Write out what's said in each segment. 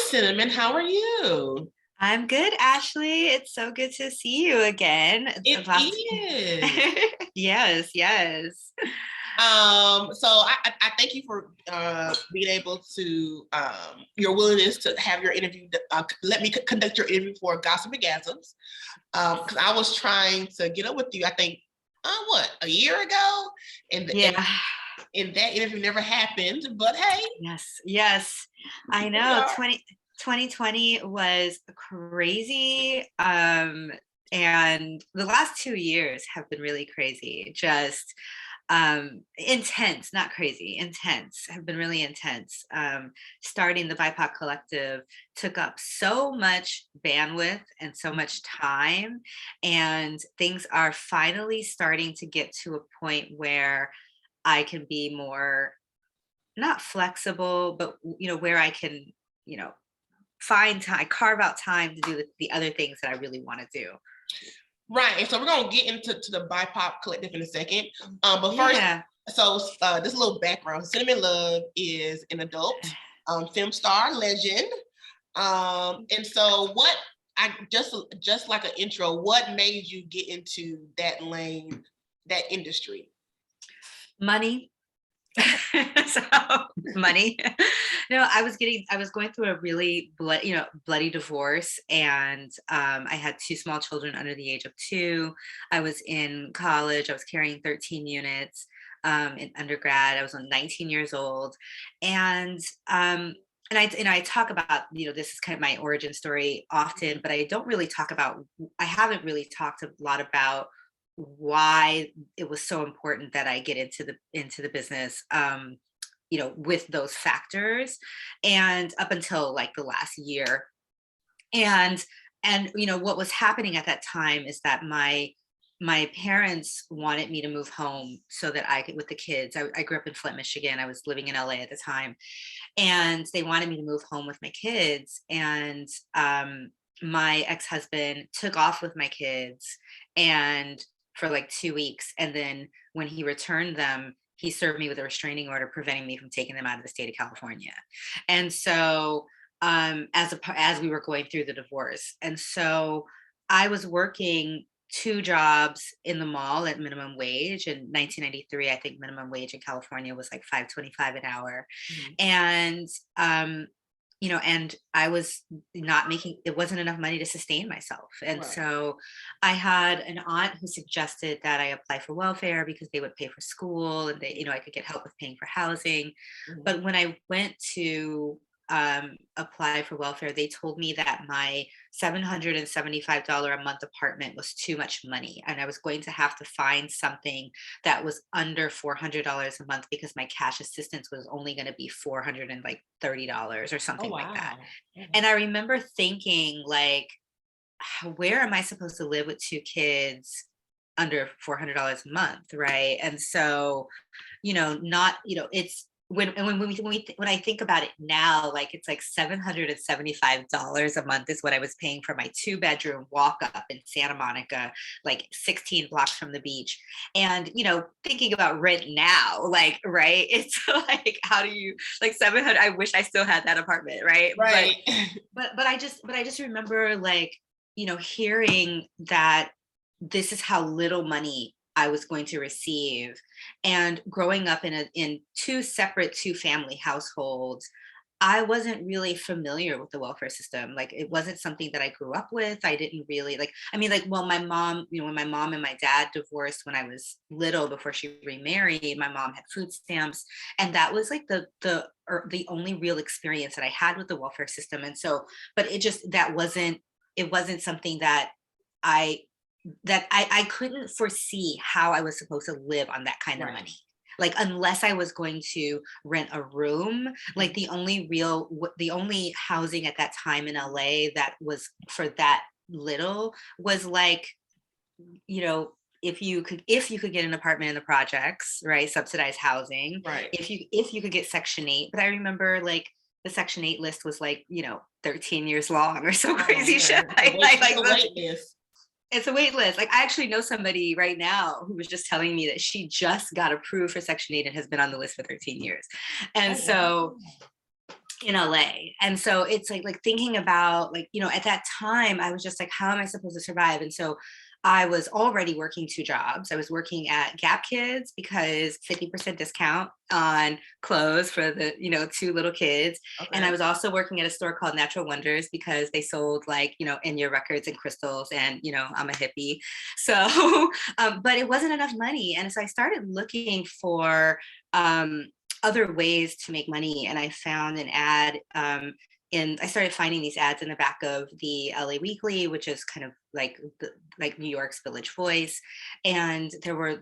Cinnamon. How are you? I'm good, Ashley. It's so good to see you again. It is. Yes, yes. So I thank you for being able to your willingness to have your interview. Let me conduct your interview for Gossip and Gasms. Because I was trying to get up with you. I think a year ago, and Yeah. and that interview never happened. But hey, Yes. I know. 2020 was crazy. And the last 2 years have been really crazy. Just intense, not crazy, intense, have been really intense. Starting the BIPOC Collective took up so much bandwidth and so much time, and things are finally starting to get to a point where I can be more, not flexible, but where I can, find time, carve out time to do the other things that I really want to do. Right, and so we're gonna get into the BIPOC Collective in a second. But first, this little background: Sinnamon Love is an adult film star legend. And so, what I just like an intro, what made you get into that lane, that industry? Money. So money. No, I was going through a really bloody divorce, and I had 2 small children under the age of 2. I was in college. I was carrying 13 units in undergrad. I was 19 years old, and I talk about, this is kind of my origin story often, but I haven't really talked a lot about why it was so important that I get into the business, with those factors, and up until like the last year. And what was happening at that time is that my parents wanted me to move home so that I could, with the kids. I grew up in Flint, Michigan. I was living in LA at the time, and they wanted me to move home with my kids. And my ex-husband took off with my kids and for like 2 weeks, and then when he returned them, he served me with a restraining order preventing me from taking them out of the state of California. And so as we were going through the divorce, and so I was working 2 jobs in the mall at minimum wage. In 1993, I think minimum wage in California was like $5.25 an hour. Mm-hmm. And and I was not making, it wasn't enough money to sustain myself. And so I had an aunt who suggested that I apply for welfare because they would pay for school, and they, I could get help with paying for housing. Mm-hmm. But when I went to apply for welfare, they told me that my $775 a month apartment was too much money, and I was going to have to find something that was under $400 a month because my cash assistance was only going to be $430 or something like that. Mm-hmm. And I remember thinking, like, where am I supposed to live with 2 kids under $400 a month, right? And so, it's when I think about it now, like, it's like $775 a month is what I was paying for my 2-bedroom walk up in Santa Monica, like 16 blocks from the beach. And, thinking about rent now, like, right, it's like, how do you, like, 700, I wish I still had that apartment, right? Right. But I just remember, like, hearing that this is how little money I was going to receive. And growing up in 2 separate 2-family households, I wasn't really familiar with the welfare system. Like, it wasn't something that I grew up with. I didn't really well, my mom, when my mom and my dad divorced when I was little, before she remarried, my mom had food stamps. And that was like the only real experience that I had with the welfare system. And so, but it wasn't something that I couldn't foresee how I was supposed to live on that kind of money. Like, unless I was going to rent a room, like the only housing at that time in LA that was for that little was like, if you could get an apartment in the projects, right? Subsidized housing. Right. If you could get Section 8. But I remember, like, the Section 8 list was like, 13 years long or so crazy shit. It's a wait list. Like, I actually know somebody right now who was just telling me that she just got approved for Section 8 and has been on the list for 13 years. And in LA. And so it's like thinking about like, you know, at that time I was just like, how am I supposed to survive? And so I was already working 2 jobs. I was working at Gap Kids because 50% discount on clothes for the, you know, 2 little kids. Okay. And I was also working at a store called Natural Wonders because they sold like, you know, Enya records and crystals, and, you know, I'm a hippie. So, but it wasn't enough money. And so I started looking for, other ways to make money. And I found an ad, I started finding these ads in the back of the LA Weekly, which is kind of like New York's Village Voice. And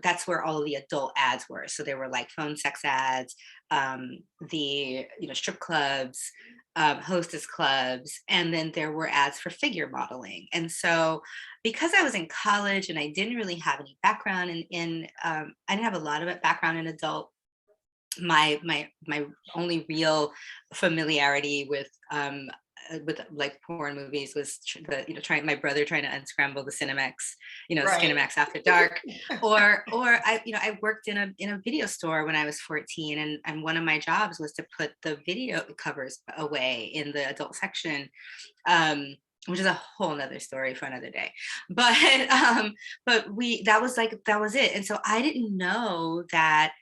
that's where all of the adult ads were. So there were like phone sex ads, the, you know, strip clubs, hostess clubs, and then there were ads for figure modeling. And so because I was in college and I didn't really have any background I didn't have a lot of background in adult, my only real familiarity with like porn movies was my brother trying to unscramble the Cinemax, you know, right. Cinemax After Dark, or I worked in a video store when I was 14, and one of my jobs was to put the video covers away in the adult section, which is a whole nother story for another day. But that was it. And so I didn't know that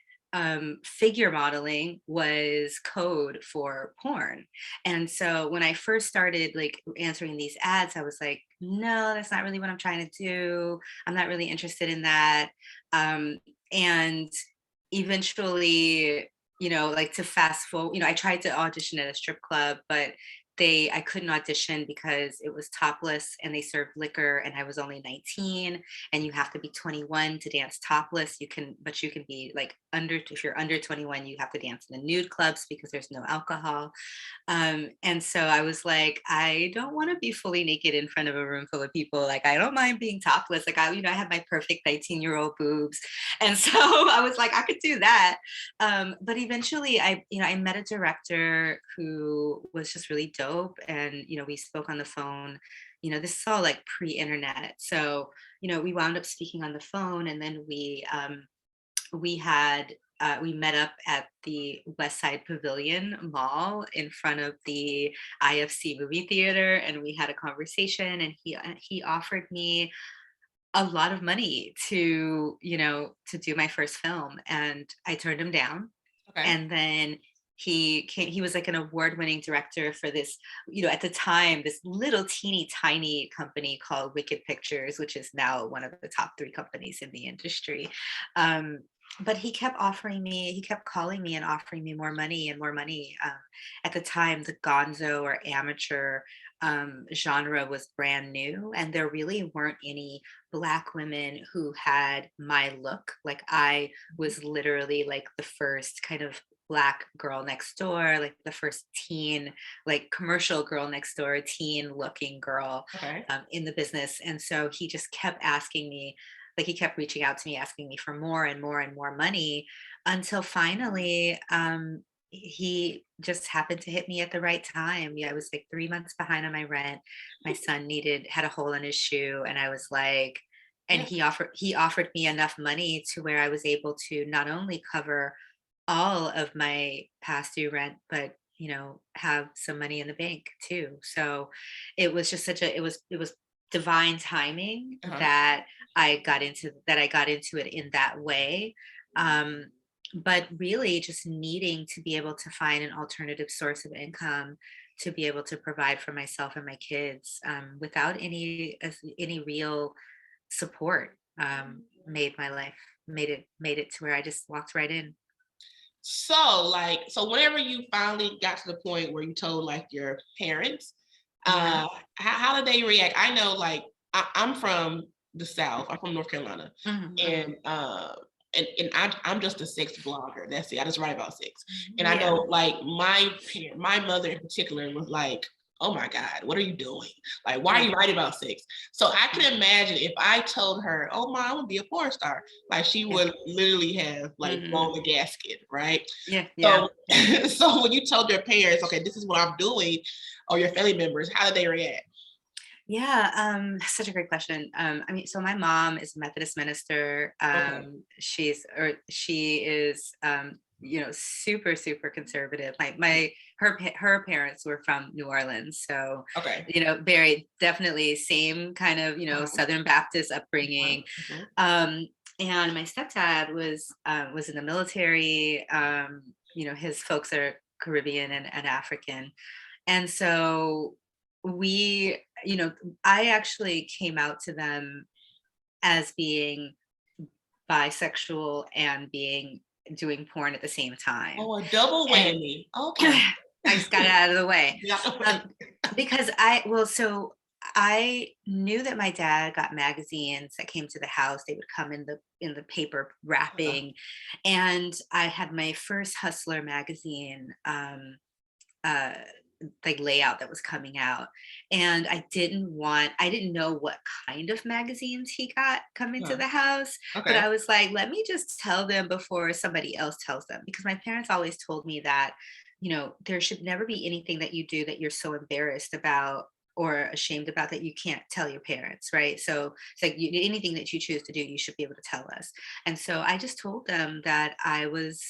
figure modeling was code for porn. And so when I first started like answering these ads, I was like, no, that's not really what I'm trying to do. I'm not really interested in that. And eventually, you know, like to fast forward, you know, I tried to audition at a strip club, but I couldn't audition because it was topless and they served liquor, and I was only 19, and you have to be 21 to dance topless. You can be like if you're under 21, you have to dance in the nude clubs because there's no alcohol. And so I was like, I don't want to be fully naked in front of a room full of people. Like, I don't mind being topless. Like I have my perfect 19-year-old boobs. And so I was like, I could do that. But eventually I met a director who was just really dope. And, you know, we spoke on the phone. You know, this is all like pre-internet. So, you know, we wound up speaking on the phone, and then we met up at the West Side Pavilion Mall in front of the IFC movie theater, and we had a conversation, and he offered me a lot of money to do my first film, and I turned him down. Okay. And then he was like an award-winning director for this, you know, at the time, this little teeny tiny company called Wicked Pictures, which is now one of the top 3 companies in the industry. But he kept calling me and offering me more money and more money. At the time, the gonzo or amateur genre was brand new, and there really weren't any Black women who had my look. Like I was literally like the first kind of Black girl next door, like the first teen, like commercial girl next door, teen looking girl. Okay. In the business. And so he just kept asking me, like he kept reaching out to me, asking me for more and more and more money, until finally he just happened to hit me at the right time. Yeah, I was like 3 months behind on my rent. My son had a hole in his shoe, and I was like, and he offered me enough money to where I was able to not only cover all of my past due rent, but, you know, have some money in the bank too. So it was just it was divine timing. Uh-huh. that I got into it in that way. But really just needing to be able to find an alternative source of income to be able to provide for myself and my kids, without any real support, made it to where I just walked right in. So whenever you finally got to the point where you told like your parents, mm-hmm. How did they react? I know, like I'm from the South. I'm from North Carolina, mm-hmm. and I'm just a sex blogger. That's it. I just write about sex. And I know, like my mother in particular was like, oh my God, what are you doing? Like, why are you writing about sex? So I can imagine if I told her, oh, Mom, I want to be a porn star, like she would literally have like blown the gasket, right? Yeah. So when you told your parents, okay, this is what I'm doing, or your family members, how did they react? Yeah, such a great question. I mean, so my mom is a Methodist minister. Okay. She is super, super conservative. Her parents were from New Orleans. So, okay. Very definitely same kind of, Southern Baptist upbringing. And my stepdad was in the military. His folks are Caribbean and African. And so I actually came out to them as being bisexual and doing porn at the same time. Oh, a double whammy. Okay. I just got it out of the way. Yeah. Because I knew that my dad got magazines that came to the house. They would come in the paper wrapping. And I had my first Hustler magazine like layout that was coming out, and I didn't know what kind of magazines he got coming to the house. But I was like, let me just tell them before somebody else tells them, because my parents always told me that there should never be anything that you do that you're so embarrassed about or ashamed about that you can't tell your parents, right? So it's like anything that you choose to do, you should be able to tell us. And so I just told them that I was,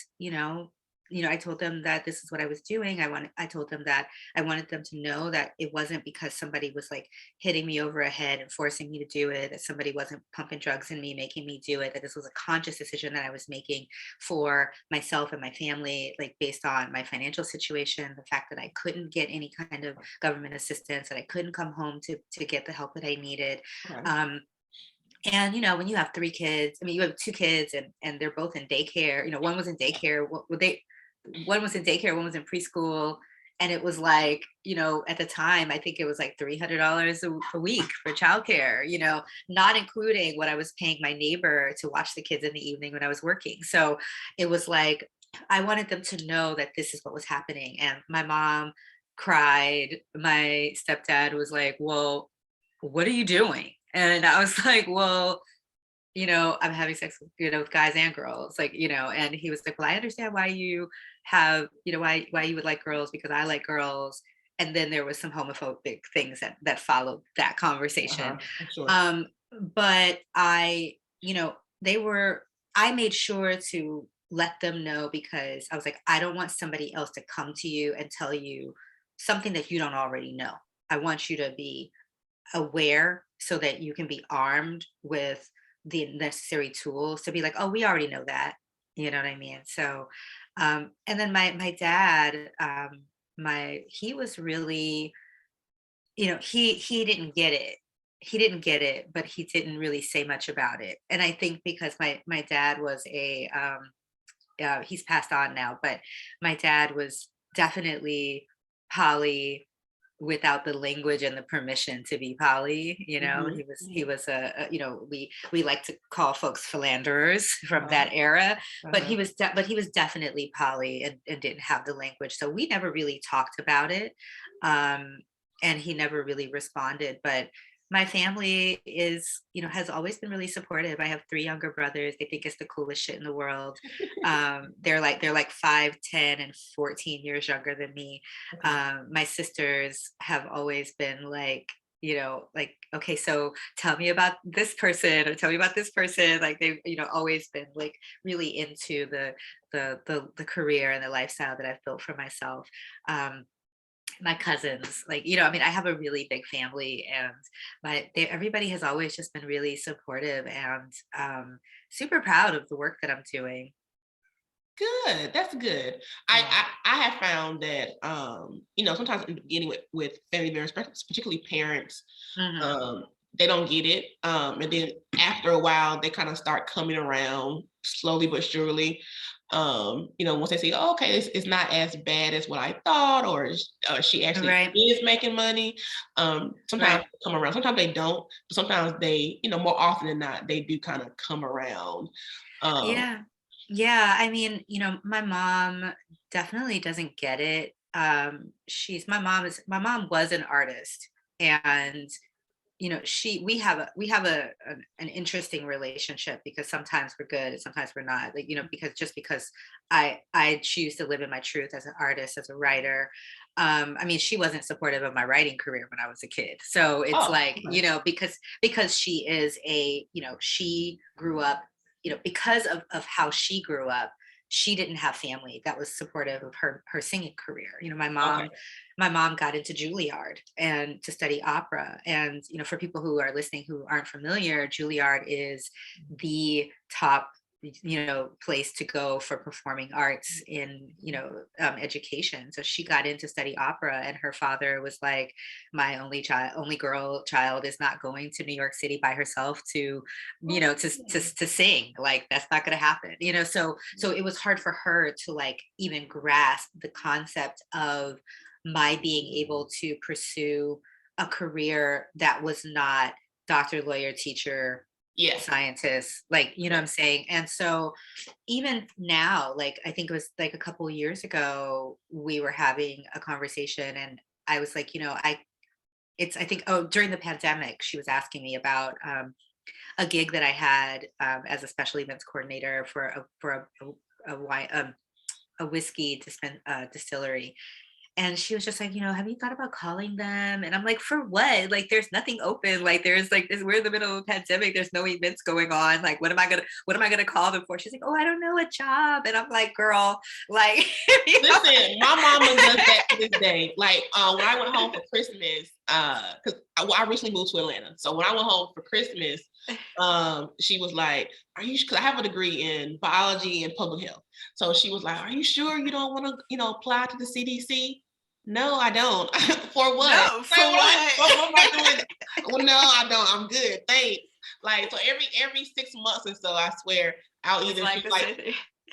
I told them that this is what I was doing. I told them that I wanted them to know that it wasn't because somebody was like hitting me over a head and forcing me to do it, that somebody wasn't pumping drugs in me, making me do it, that this was a conscious decision that I was making for myself and my family, like based on my financial situation, the fact that I couldn't get any kind of government assistance, that I couldn't come home to get the help that I needed. And when you have 3 kids, you have 2 kids and they're both in daycare. One was in daycare. One was in daycare, one was in preschool. And it was like, at the time, I think it was like $300 a week for childcare, not including what I was paying my neighbor to watch the kids in the evening when I was working. So it was like, I wanted them to know that this is what was happening. And my mom cried. My stepdad was like, well, what are you doing? And I was like, well, I'm having sex with guys and girls, and he was like, well, I understand why you have, why you would like girls, because I like girls. And then there was some homophobic things that followed that conversation. Sure. But I made sure to let them know, because I was like, I don't want somebody else to come to you and tell you something that you don't already know. I want you to be aware so that you can be armed with the necessary tools to be like, oh, we already know that, you know what I mean? So and then my dad, he was really, he didn't get it, but he didn't really say much about it. And I think because my dad was he's passed on now, but my dad was definitely poly without the language and the permission to be poly. He was we like to call folks philanderers from that era, but he was definitely poly and didn't have the language. So we never really talked about it. And he never really responded. But my family has always been really supportive. I have 3 younger brothers. They think it's the coolest shit in the world. They're like 5, 10, and 14 years younger than me. My sisters have always been like, okay, so tell me about this person, or tell me about this person. Like they've, always been like really into the career and the lifestyle that I've built for myself. My cousins, I have a really big family, and everybody has always just been really supportive and super proud of the work that I'm doing. Good. That's good. I have found that sometimes in the beginning with family members, particularly parents, they don't get it, and then after a while they kind of start coming around slowly but surely. Once they say, oh, okay, it's not as bad as what I thought, or she actually is making money. Sometimes they come around, sometimes they don't, but sometimes they, more often than not, they do kind of come around. Yeah. My mom definitely doesn't get it. My mom was an artist, and we have an interesting relationship, because sometimes we're good and sometimes we're not, because I choose to live in my truth as an artist, as a writer. She wasn't supportive of my writing career when I was a kid. So it's because she is she grew up, because of how she grew up, she didn't have family that was supportive of her singing career. You know, Okay. my mom got into Juilliard and to study opera. And, you know, for people who are listening who aren't familiar, Juilliard is the top, you know, place to go for performing arts in, you know, education. So she got in to study opera, and her father was like, my only girl child is not going to New York City by herself to, you know, to sing. Like, that's not going to happen, you know. So it was hard for her to like even grasp the concept of my being able to pursue a career that was not doctor, lawyer, teacher, scientist, like, you know what I'm saying? And so even now, like, I think it was like a couple of years ago, we were having a conversation, and I was like, you know, I think, oh, during the pandemic, she was asking me about a gig that I had as a special events coordinator for a whiskey distillery. And she was just like, you know, have you thought about calling them? And I'm like, for what? Like, there's nothing open. Like, there's like this, we're in the middle of a pandemic. There's no events going on. Like, what am I gonna call them for? She's like, oh, I don't know, a job. And I'm like, girl, like, listen, my mama does that to this day. Like, when I went home for Christmas, because I recently moved to Atlanta. So when I went home for Christmas, she was like, are you, because I have a degree in biology and public health. So she was like, are you sure you don't want to, you know, apply to the CDC? No, I don't. For what? No, for what? What am I doing? Well, no, I don't. I'm good. Thanks. Like, so every 6 months or so, I swear, I'll either like,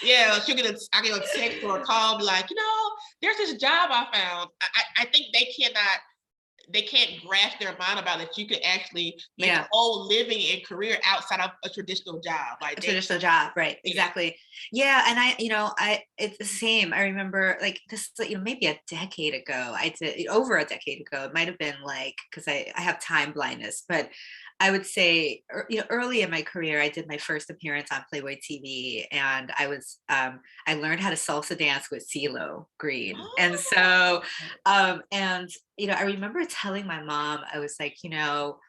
yeah, I get a text or a call, be like, you know, there's this job I found. I think they can't grasp their mind about that you can actually make a whole living and career outside of a traditional job. Like a traditional job, right? Exactly. Yeah. And it's the same. I remember like this, you know, maybe a decade ago, over a decade ago, it might have been like, because I have time blindness, but I would say, you know, early in my career, I did my first appearance on Playboy TV, and I learned how to salsa dance with CeeLo Green. Oh. And so, and, you know, I remember telling my mom, I was like, you know,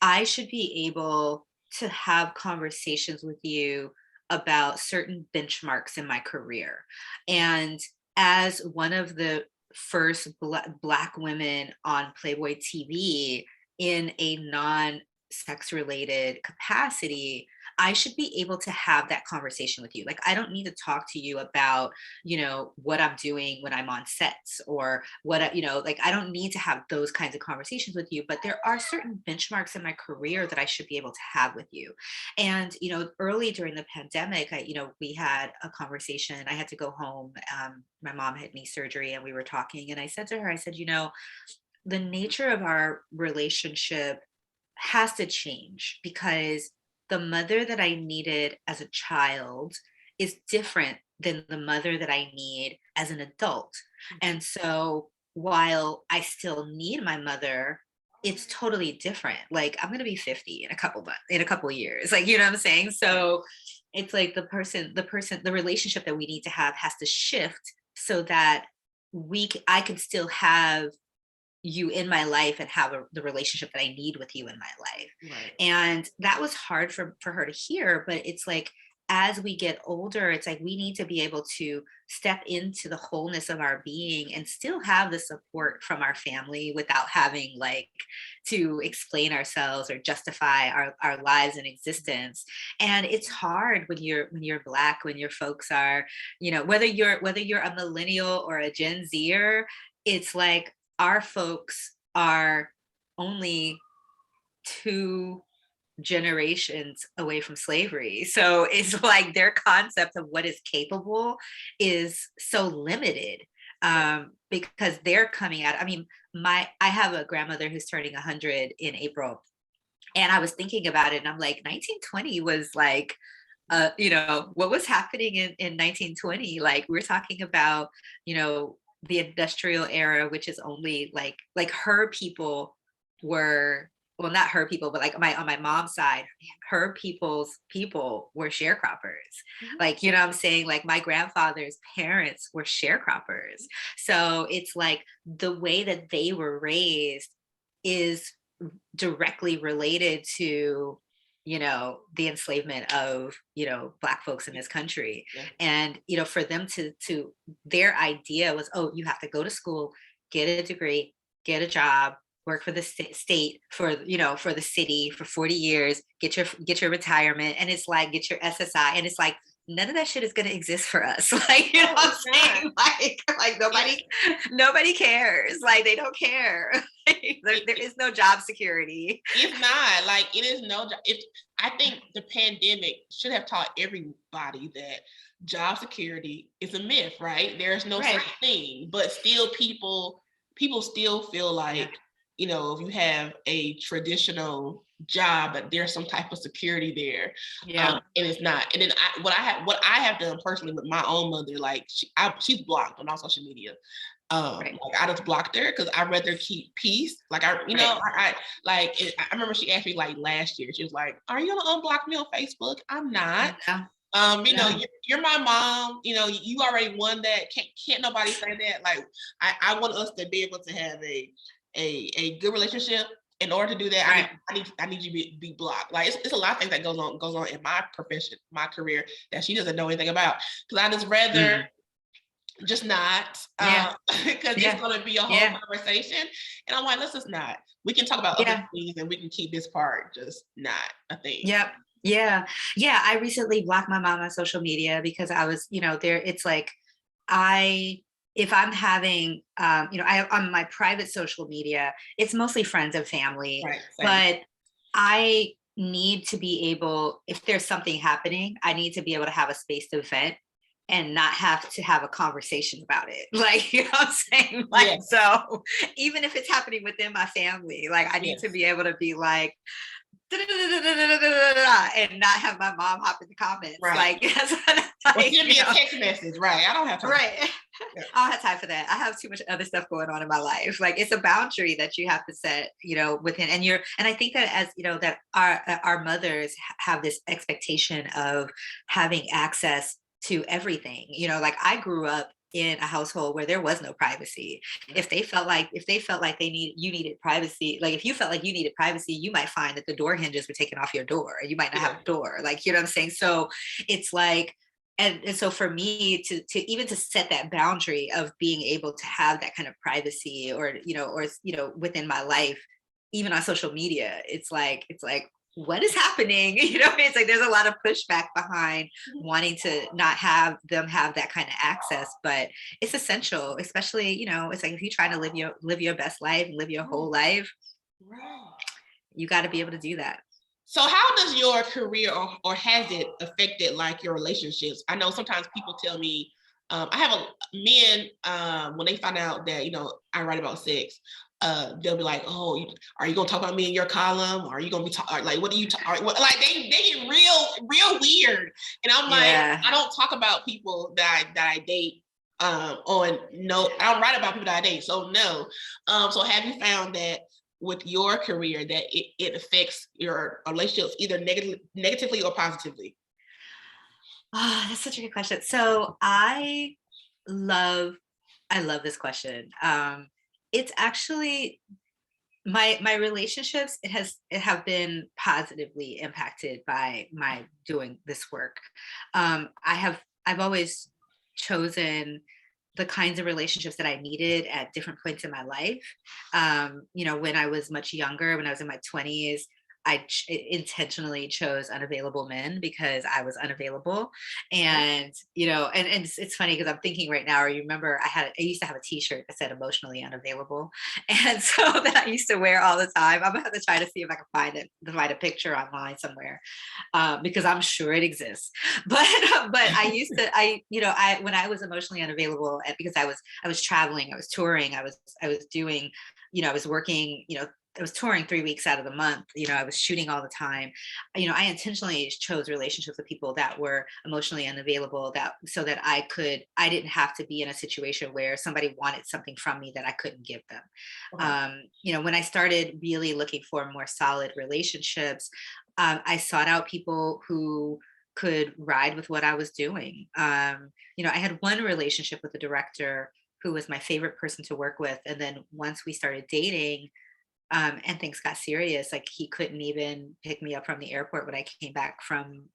I should be able to have conversations with you about certain benchmarks in my career. And as one of the first Black women on Playboy TV in a non-sex related capacity, I should be able to have that conversation with you. Like, I don't need to talk to you about, you know, what I'm doing when I'm on sets, or what, you know, like, I don't need to have those kinds of conversations with you, but there are certain benchmarks in my career that I should be able to have with you. And, you know, early during the pandemic, you know, we had a conversation. I had to go home. My mom had knee surgery, and we were talking, and I said to her, I said, you know, the nature of our relationship has to change, because the mother that I needed as a child is different than the mother that I need as an adult. And so while I still need my mother, it's totally different. Like, I'm going to be 50 in a couple of years. Like, you know what I'm saying? So it's like the relationship that we need to have has to shift so that I can still have you in my life and have the relationship that I need with you in my life. Right. And that was hard for her to hear, but it's like, as we get older, it's like we need to be able to step into the wholeness of our being and still have the support from our family without having like to explain ourselves or justify our lives and existence. And it's hard when you're Black, when your folks are, you know, whether you're a millennial or a Gen Zer, it's like, our folks are only 2 generations away from slavery. So it's like their concept of what is capable is so limited, because they're coming out. I mean, I have a grandmother who's turning 100 in April. And I was thinking about it, and I'm like, 1920 was like, you know, what was happening in 1920? Like, we're talking about, you know, the industrial era, which is only like her people were, well, not her people, but like on my mom's side, her people's people were sharecroppers. Mm-hmm. Like, you know what I'm saying? Like, my grandfather's parents were sharecroppers. So it's like the way that they were raised is directly related to you know, the enslavement of, you know, Black folks in this country. Yeah. And, you know, for them to their idea was, oh, you have to go to school, get a degree, get a job, work for the state, for, you know, for the city for 40 years, get your retirement, and it's like, get your SSI, and it's like, none of that shit is going to exist for us. Like, you know what I'm saying? Like nobody cares. Like, they don't care. there is no job security. It's not, like, it is no job. I think the pandemic should have taught everybody that job security is a myth, right? There's no such thing, but still people still feel like, you know, if you have a traditional job, that there's some type of security there. And it's not. And then what I have done personally with my own mother, like she's blocked on all social media. Like, I just blocked her because I'd rather keep peace. Like, I remember she asked me like last year, she was like, "Are you gonna unblock me on Facebook?" I'm not. You know, you're my mom, you know, you already won that. Can't nobody say that. Like, I want us to be able to have a good relationship. In order to do that, I need you to be blocked. Like, it's a lot of things that goes on in my profession, my career, that she doesn't know anything about. Because I just rather just not, because it's going to be a whole conversation. And I'm like, let's just not. We can talk about other things, and we can keep this part just not a thing. Yeah. I recently blocked my mom on social media because I was, you know, there. It's like, if I'm having, you know, on my private social media, it's mostly friends and family, but I need to be able, if there's something happening, I need to be able to have a space to vent and not have to have a conversation about it. Like, you know what I'm saying? Like, so even if it's happening within my family, like, I need to be able to be like, and not have my mom hop in the comments. Like, or send me a text message. I don't have time. I don't have time for that. I have too much other stuff going on in my life. Like, it's a boundary that you have to set, you know, within. And I think that, as you know, that our mothers have this expectation of having access to everything. You know, like, I grew up in a household where there was no privacy. If they felt like you needed privacy, like, if you felt like you needed privacy, you might find that the door hinges were taken off your door, and you might not have a door. Like, you know what I'm saying? So it's like, and so for me to even to set that boundary of being able to have that kind of privacy, or within my life, even on social media, it's like, what is happening? You know, it's like, there's a lot of pushback behind wanting to not have them have that kind of access, but it's essential, especially, you know, it's like, if you're trying to live your best life and live your whole life, you got to be able to do that. So how does your career, or has it affected, like, your relationships? I know sometimes people tell me, I have men, when they find out that, you know, I write about sex, they'll be like, "Oh, are you gonna talk about me in your column? Or are you gonna be like, what do you like?" They get real weird, and I'm like, I don't talk about people that I date. I don't write about people that I date. So no. So have you found that with your career that it affects your relationships either negatively or positively? Oh, that's such a good question. So I love this question. It's actually, my relationships, have been positively impacted by my doing this work. I've always chosen the kinds of relationships that I needed at different points in my life. You know, when I was much younger, when I was in my 20s, I intentionally chose unavailable men because I was unavailable. And, you know, and it's funny because I'm thinking right now, you remember I used to have a t-shirt that said emotionally unavailable. And so that I used to wear all the time. I'm gonna have to try to see if I can find a picture online somewhere, because I'm sure it exists. But I used to, when I was emotionally unavailable, because I was traveling, I was touring, I was doing, you know, I was working, you know, I was touring 3 weeks out of the month. You know, I was shooting all the time. You know, I intentionally chose relationships with people that were emotionally unavailable, so that I didn't have to be in a situation where somebody wanted something from me that I couldn't give them. Okay. You know, when I started really looking for more solid relationships, I sought out people who could ride with what I was doing. You know, I had one relationship with a director who was my favorite person to work with. And then once we started dating, and things got serious. Like he couldn't even pick me up from the airport when I came back from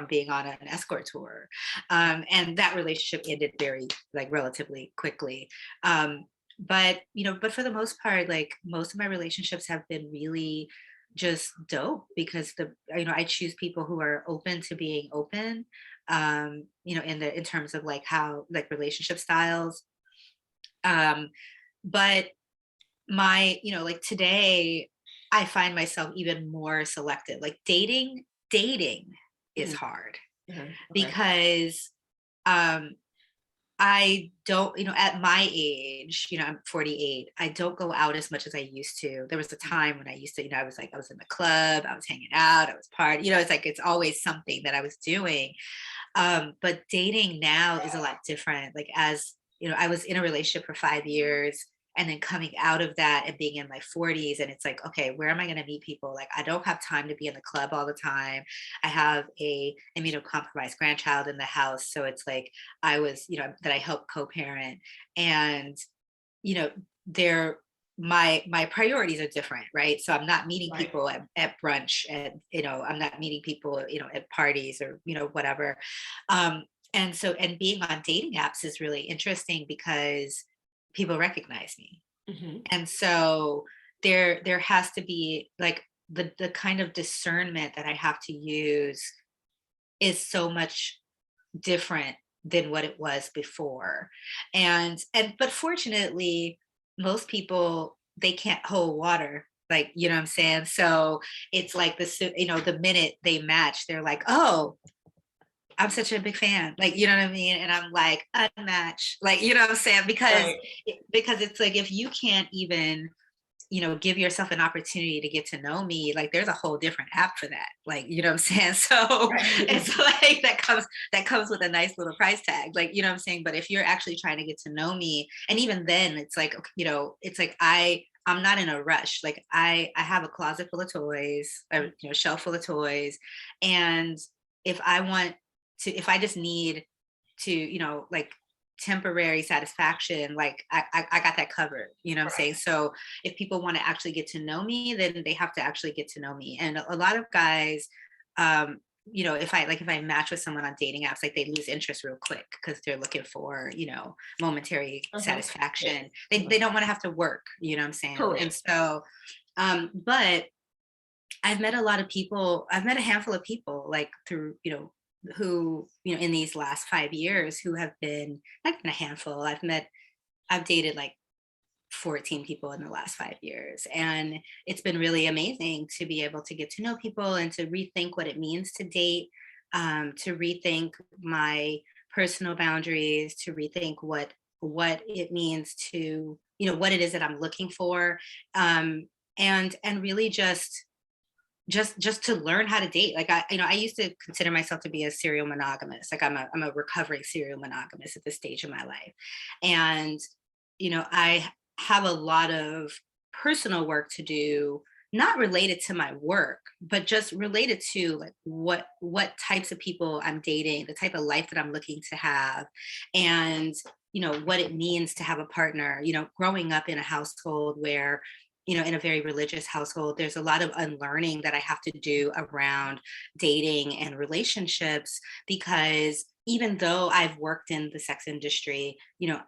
being on an escort tour. And that relationship ended very like relatively quickly. But but for the most part, like most of my relationships have been really just dope because I choose people who are open to being open, in terms of like how like relationship styles. But like today, I find myself even more selective. Like dating is hard because I don't, at my age, I'm 48, I don't go out as much as I used to. There was a time when I used to, I was in the club, I was hanging out, I was partying, it's like, it's always something that I was doing. But dating now is a lot different. Like as, I was in a relationship for 5 years and then coming out of that and being in my 40s, and it's like, okay, where am I going to meet people? Like I don't have time to be in the club all the time. I have a immunocompromised grandchild in the house, so it's like I was, that I help co-parent, and they're my priorities are different, right? So I'm not meeting people at brunch, and I'm not meeting people at parties or whatever. And being on dating apps is really interesting because people recognize me. And so there has to be like the kind of discernment that I have to use is so much different than what it was before. But fortunately, most people, they can't hold water, like, what I'm saying? So it's like the minute they match, they're like, oh, I'm such a big fan, like, what I mean? And I'm like, unmatched, like, what I'm saying? Because it's like, if you can't even, give yourself an opportunity to get to know me, like there's a whole different app for that. Like, what I'm saying? So it's like that comes with a nice little price tag, like, what I'm saying? But if you're actually trying to get to know me, and even then it's like, it's like I'm not in a rush. Like I have a closet full of toys, a shelf full of toys. And if I just need to, like temporary satisfaction, like I got that covered, what I'm saying? So if people want to actually get to know me, then they have to actually get to know me. And a lot of guys, if I match with someone on dating apps, like they lose interest real quick because they're looking for, momentary satisfaction. They don't want to have to work, what I'm saying? And so, but I've met a lot of people, I've met a handful of people like through, who, in these last 5 years who have been like a handful. I've dated like 14 people in the last 5 years. And it's been really amazing to be able to get to know people and to rethink what it means to date, to rethink my personal boundaries, to rethink what it means to, what it is that I'm looking for. And really just to learn how to date. Like I used to consider myself to be a serial monogamist. Like I'm a recovering serial monogamist at this stage of my life. And, I have a lot of personal work to do, not related to my work, but just related to like what types of people I'm dating, the type of life that I'm looking to have, and, what it means to have a partner, growing up in a household where, in a very religious household, there's a lot of unlearning that I have to do around dating and relationships, because even though I've worked in the sex industry,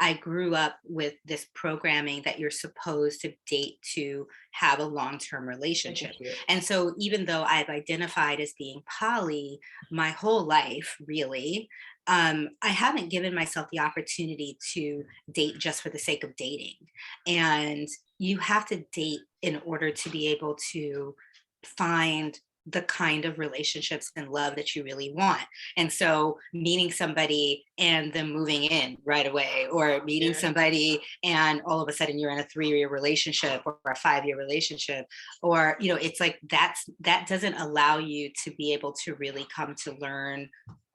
I grew up with this programming that you're supposed to date to have a long-term relationship. And so even though I've identified as being poly my whole life, really, I haven't given myself the opportunity to date just for the sake of dating. And you have to date in order to be able to find the kind of relationships and love that you really want. And so meeting somebody and them moving in right away, or meeting somebody and all of a sudden you're in a 3-year relationship or a 5-year relationship, or, it's like that doesn't allow you to be able to really come to learn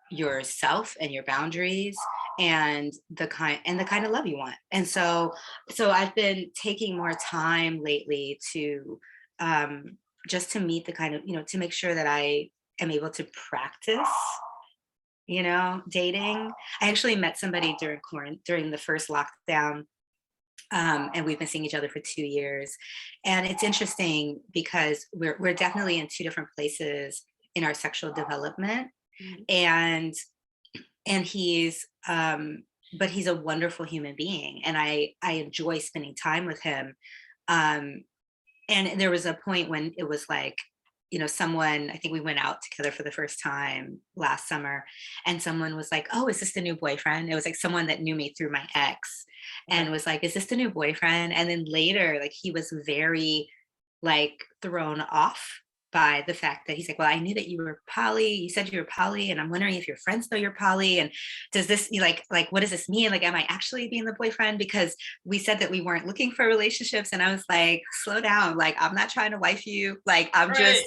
yourself and your boundaries and the kind of love you want. And so I've been taking more time lately to just to meet the kind of, to make sure that I am able to practice, dating. I actually met somebody during the first lockdown And we've been seeing each other for 2 years. And it's interesting because we're definitely in two different places in our sexual development. And he's but he's a wonderful human being, and I enjoy spending time with him. And there was a point when it was like, someone, I think we went out together for the first time last summer, and someone was like, "Oh, is this the new boyfriend?" It was like someone that knew me through my ex, and was like, "Is this the new boyfriend?" And then later, like, he was very like thrown off by the fact that he's like, "Well, I knew that you were poly. You said you were poly, and I'm wondering if your friends know you're poly. And does this like what does this mean? Like, am I actually being the boyfriend? Because we said that we weren't looking for relationships." And I was like, "Slow down. Like, I'm not trying to wife you. Like, I'm just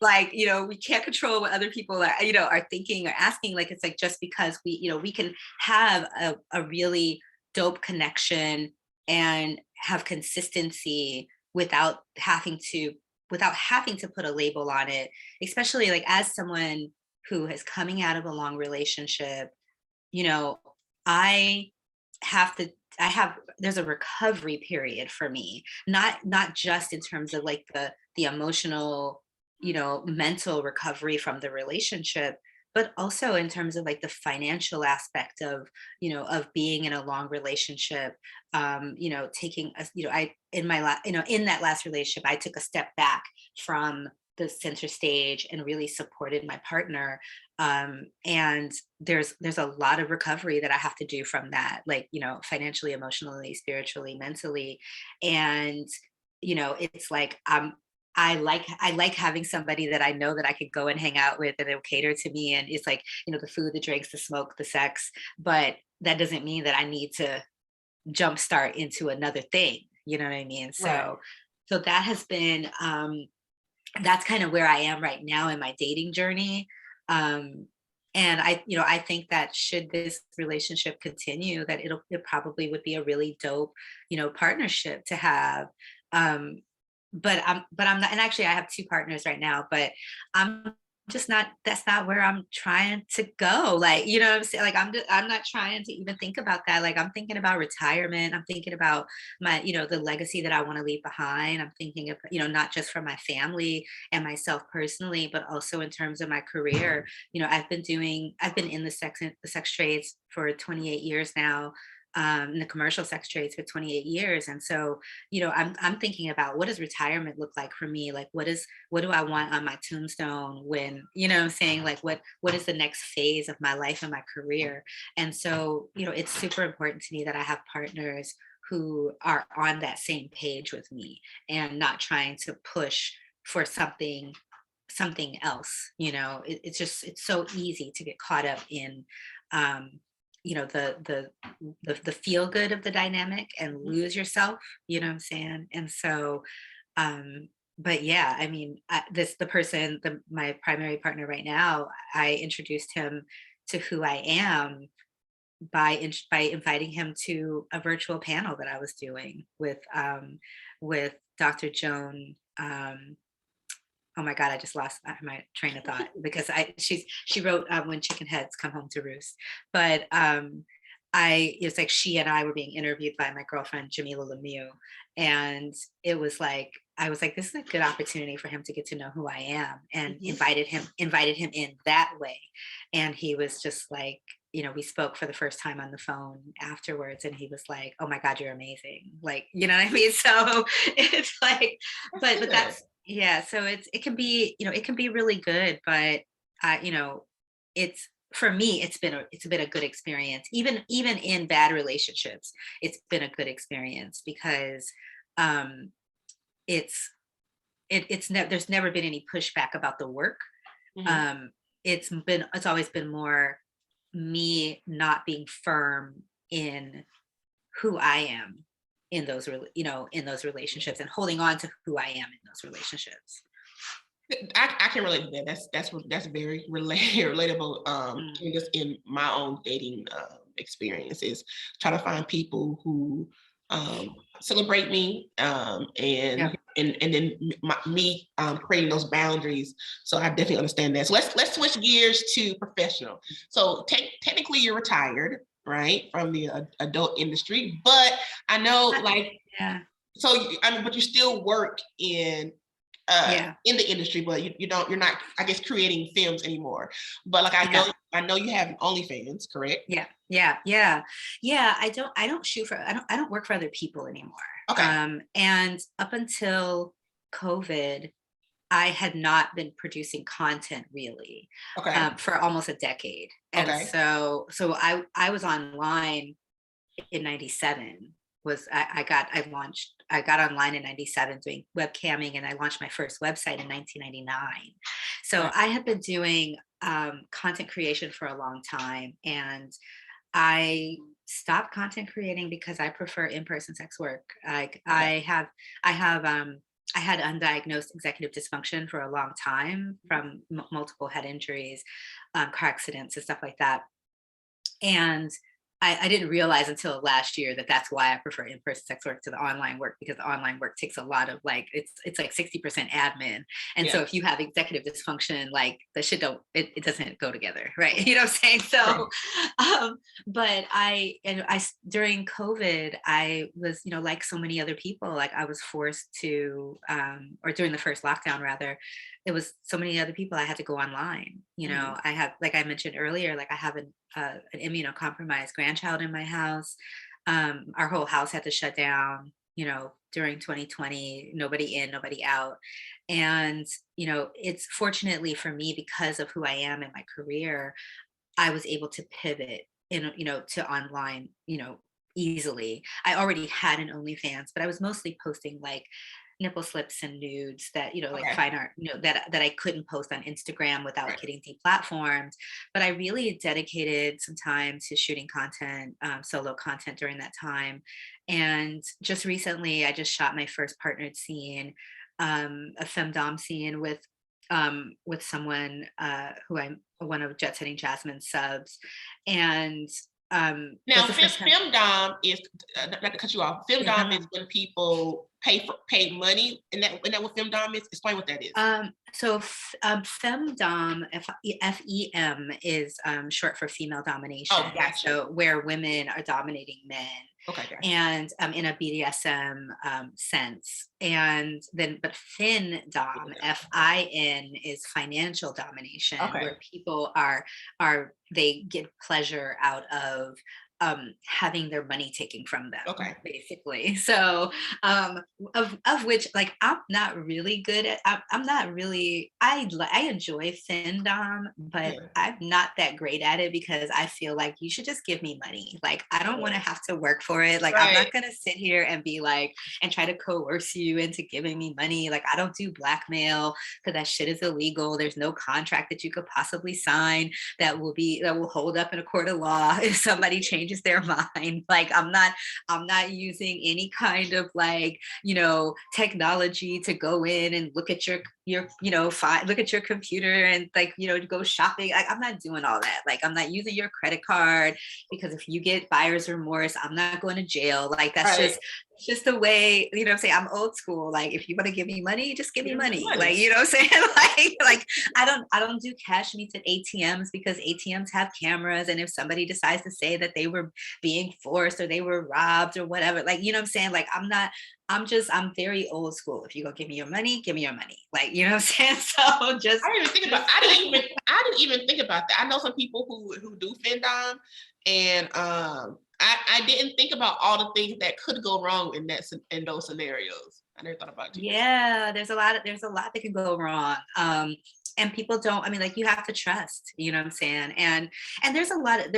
like, we can't control what other people are, are thinking or asking. Like, it's like, just because we can have a really dope connection and have consistency without having to put a label on it, especially like as someone who is coming out of a long relationship. I have to there's a recovery period for me, not just in terms of like the emotional, mental recovery from the relationship, but also in terms of like the financial aspect of, of being in a long relationship. Taking a, I in my in that last relationship, I took a step back from the center stage and really supported my partner. And there's a lot of recovery that I have to do from that, like, financially, emotionally, spiritually, mentally. And, it's like, I like having somebody that I know that I could go and hang out with, and it'll cater to me. And it's like, the food, the drinks, the smoke, the sex, but that doesn't mean that I need to jumpstart into another thing. You know what I mean? So that has been, that's kind of where I am right now in my dating journey. And I think that should this relationship continue, that it probably would be a really dope, partnership to have. But I'm not, and actually I have 2 partners right now, but I'm just not, that's not where I'm trying to go. Like, what I'm saying? Like, I'm not trying to even think about that. Like, I'm thinking about retirement. I'm thinking about my, the legacy that I want to leave behind. I'm thinking of, not just for my family and myself personally, but also in terms of my career. I've been in the sex trades for 28 years now. In the commercial sex trades for 28 years. And so, I'm thinking about, what does retirement look like for me? Like, what do I want on my tombstone when, I'm saying, like, what is the next phase of my life and my career? And so, it's super important to me that I have partners who are on that same page with me and not trying to push for something else. It's so easy to get caught up in, the feel good of the dynamic and lose yourself, what I'm saying? And so, but yeah, I mean, my primary partner right now, I introduced him to who I am by inviting him to a virtual panel that I was doing with Dr. Joan. Oh my God, I just lost my train of thought because she wrote When Chicken Heads Come Home to Roost. But it's like she and I were being interviewed by my girlfriend, Jamila Lemieux. And it was like, I was like, this is a good opportunity for him to get to know who I am, and invited him in that way. And he was just like, we spoke for the first time on the phone afterwards, and he was like, "Oh my God, you're amazing." Like, you know what I mean? So it's like, but that's, yeah. So it can be, it can be really good, but it's, for me, it's been a good experience. Even in bad relationships, it's been a good experience because there's never been any pushback about the work. It's always been more me not being firm in who I am in those relationships, and holding on to who I am in those relationships. I can relate to that. That's very relatable. Just in my own dating experiences, try to find people who celebrate me, and then me creating those boundaries. So I definitely understand that. So let's switch gears to professional. So technically you're retired. right, from the adult industry. But I know, like, so but you still work in the industry, but you're not, I guess, creating films anymore. But like, I know you have OnlyFans, correct? Yeah. I don't work for other people anymore. Okay. And up until COVID, I had not been producing content really for almost a decade. And so I was online in 97. I got online in 97 doing webcamming, and I launched my first website in 1999. So I had been doing content creation for a long time, and I stopped content creating because I prefer in-person sex work. I had undiagnosed executive dysfunction for a long time from multiple head injuries, car accidents, and stuff like that. And I didn't realize until last year that that's why I prefer in-person sex work to the online work, because the online work takes a lot of, like, it's like 60% admin. And so if you have executive dysfunction, like, the shit it doesn't go together, right? You know what I'm saying? So, but I during COVID, I was, like so many other people, like I was forced to, or during the first lockdown rather, it was so many other people, I had to go online. I have, like I mentioned earlier, like I have an immunocompromised grandchild in my house. Our whole house had to shut down, during 2020, nobody in, nobody out. And, it's fortunately for me, because of who I am in my career, I was able to pivot to online, easily. I already had an OnlyFans, but I was mostly posting like nipple slips and nudes that, like fine art, that I couldn't post on Instagram without getting deplatformed. But I really dedicated some time to shooting content, solo content during that time. And just recently, I just shot my first partnered scene, a femdom scene with someone who I'm one of Jet Setting Jasmine's subs. And now femdom is, not to cut you off, femdom is when people pay money, and that what femdom is? Explain what that is. So femdom, FEM, is short for female domination. Oh, gotcha. So where women are dominating men. Okay, gotcha. And in a BDSM sense. And then, but FinDom, FIN, is financial domination, where people they get pleasure out of having their money taken from them, basically. So of which, like, I'm not really good at, I'm not really, I enjoy FinDom, but I'm not that great at it, because I feel like you should just give me money. Like, I don't want to have to work for it. Like, I'm not going to sit here and be like, and try to coerce you into giving me money. Like, I don't do blackmail, because that shit is illegal. There's no contract that you could possibly sign that will hold up in a court of law if somebody changes their mind. Like, I'm not using any kind of, like, technology to go in and look at your look at your computer and, like, go shopping. Like, I'm not doing all that. Like, I'm not using your credit card, because if you get buyer's remorse, I'm not going to jail. Like, that's just the way, I'm saying, I'm old school. Like, if you want to give me money, just give me money. Like, I'm saying, like I don't do cash meets at ATMs, because ATMs have cameras, and if somebody decides to say that they were being forced or they were robbed or whatever, like, I'm saying, like, I'm very old school. If you go give me your money, give me your money. Like, I'm saying? So just I didn't even think about that. I know some people who do FinDom, and I didn't think about all the things that could go wrong in those scenarios. I never thought about it. Yeah, there's a lot that can go wrong. And people don't, like, you have to trust, what I'm saying? And there's a lot of,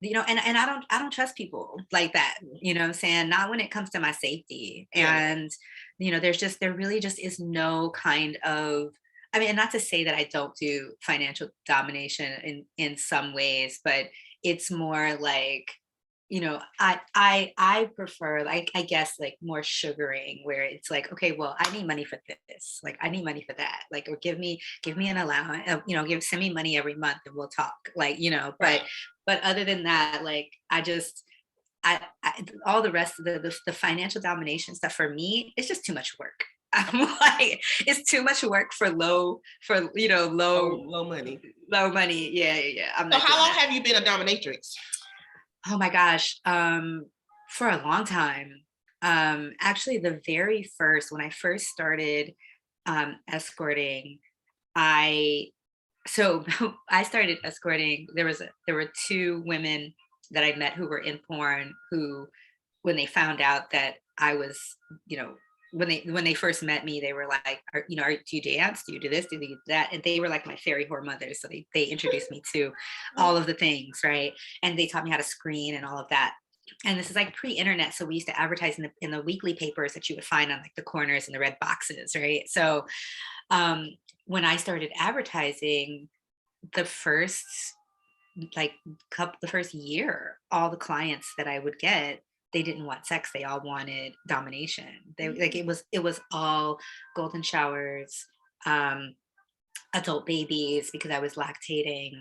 and I don't trust people like that, what I'm saying? Not when it comes to my safety. And, there really just is no kind of, and not to say that I don't do financial domination in some ways, but it's more like, I prefer, like, I guess, like, more sugaring, where it's like, okay, well, I need money for this, like, I need money for that, like, or give me an allowance, send me money every month and we'll talk, like, but other than that, like, I all the rest of the financial domination stuff, for me, it's just too much work. I'm like, it's too much work for low money. Yeah. So how long have you been a dominatrix? Oh my gosh. For a long time. Actually, the very first, when I first started escorting, I so I started escorting. There were two women that I met who were in porn who, when they found out that I was, you know, when they first met me, they were like, do you dance? Do you do this? Do you do that? And they were like my fairy whore mothers. So they introduced me to all of the things, right? And they taught me how to screen and all of that. And this is like pre-internet, so we used to advertise in the weekly papers that you would find on like the corners and the red boxes, right? So um, when I started advertising, the first the first year, all the clients that I would get, they didn't want sex, they all wanted domination. They like it was all golden showers, um adult babies, because I was lactating,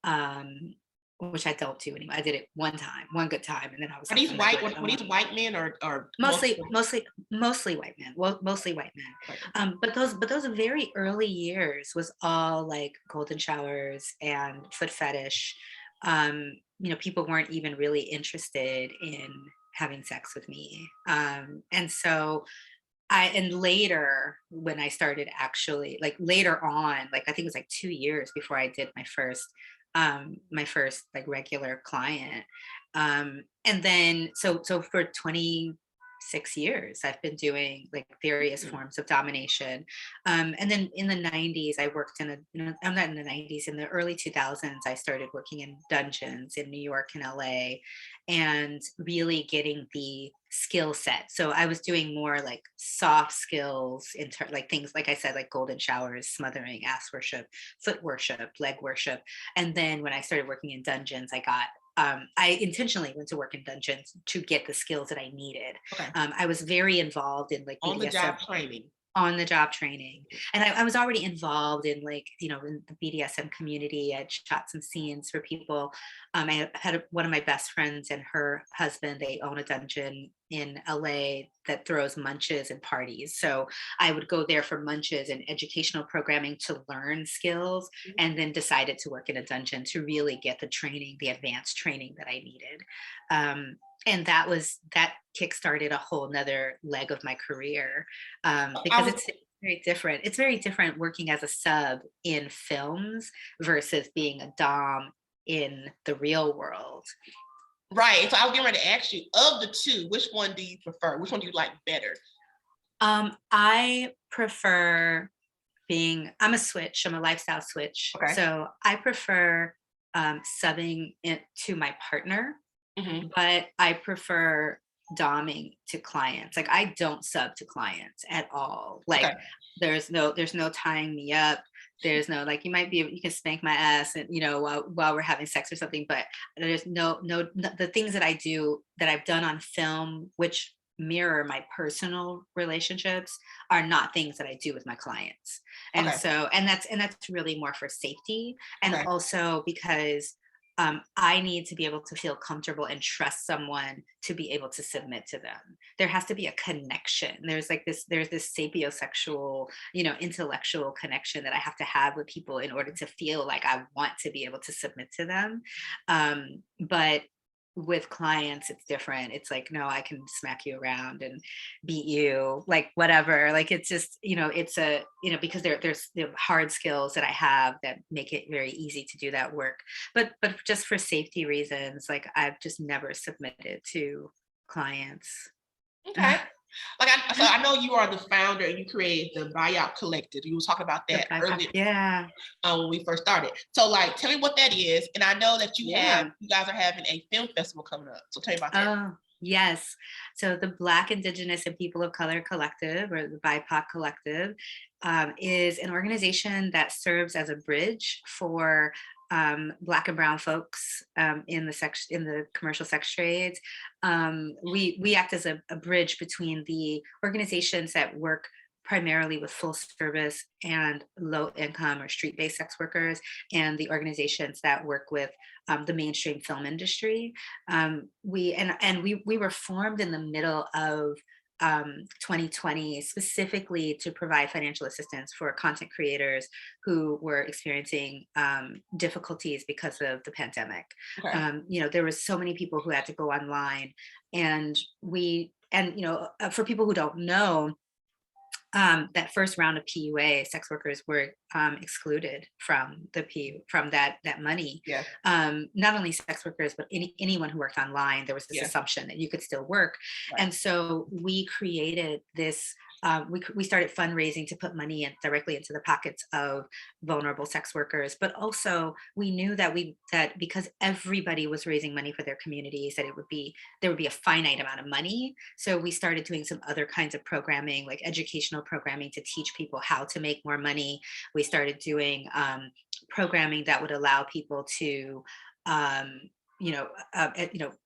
um which I don't do anymore. I did it one time, one good time, and then I was Are like, these I'm not white? doing it no Were more. these white men or Mostly white men. Well, mostly white men. White men? But those very early years was all like golden showers and foot fetish. People weren't even really interested in having sex with me. And so and later, when I started actually, like later on, like I think it was like 2 years before I did my first like regular client. And then so for 26 years I've been doing like various forms of domination. And then in the 90s I worked I'm not in the 90s, in the early 2000s I started working in dungeons in New York and LA, and really getting the skill set. So I was doing more like soft skills like things like I said, like golden showers, smothering, ass worship, foot worship, leg worship. And then when I started working in dungeons, I intentionally went to work in dungeons to get the skills that I needed. Okay. I was very involved in like On the job training. On the job training. And I was already involved in like, in the BDSM community. I'd shot some scenes for people. I had one of my best friends and her husband, they own a dungeon in LA that throws munches and parties. So I would go there for munches and educational programming to learn skills, and then decided to work in a dungeon to really get the training, the advanced training that I needed. And that kickstarted a whole nother leg of my career, because it's very different. It's very different working as a sub in films versus being a dom in the real world. Right. So I was getting ready to ask you, of the two, which one do you prefer? Which one do you like better? I prefer I'm a switch. I'm a lifestyle switch. Okay. So I prefer subbing it to my partner, but I prefer doming to clients. Like I don't sub to clients at all. Like there's no tying me up. There's no like, you can spank my ass and while we're having sex or something, but there's no the things that I do that I've done on film, which mirror my personal relationships, are not things that I do with my clients. And so that's really more for safety, and also because I need to be able to feel comfortable and trust someone to be able to submit to them. There has to be a connection. There's this sapiosexual, intellectual connection that I have to have with people in order to feel like I want to be able to submit to them. But with clients, it's different. It's like, no, I can smack you around and beat you, like whatever. Like it's just, because there's the hard skills that I have that make it very easy to do that work. But just for safety reasons, like I've just never submitted to clients. Okay. So I know you are the founder and you created the BIPOC Collective. You were talking about that earlier. Yeah. When we first started. So like, tell me what that is. And I know that you guys are having a film festival coming up. So tell me about that. Oh, yes. So the Black, Indigenous, and People of Color Collective, or the BIPOC Collective, is an organization that serves as a bridge for Black and Brown folks in the commercial sex trades. We act as a bridge between the organizations that work primarily with full service and low income or street-based sex workers, and the organizations that work with the mainstream film industry. We were formed in the middle of 2020 specifically to provide financial assistance for content creators who were experiencing difficulties because of the pandemic. Okay. There was so many people who had to go online, and for people who don't know, that first round of PUA, sex workers were excluded from that money. Yeah. Not only sex workers, but anyone who worked online. There was this assumption that you could still work, right. And so we created this. We started fundraising to put money directly into the pockets of vulnerable sex workers, but also we knew that because everybody was raising money for their communities, that there would be a finite amount of money. So we started doing some other kinds of programming, like educational programming to teach people how to make more money. We started doing programming that would allow people to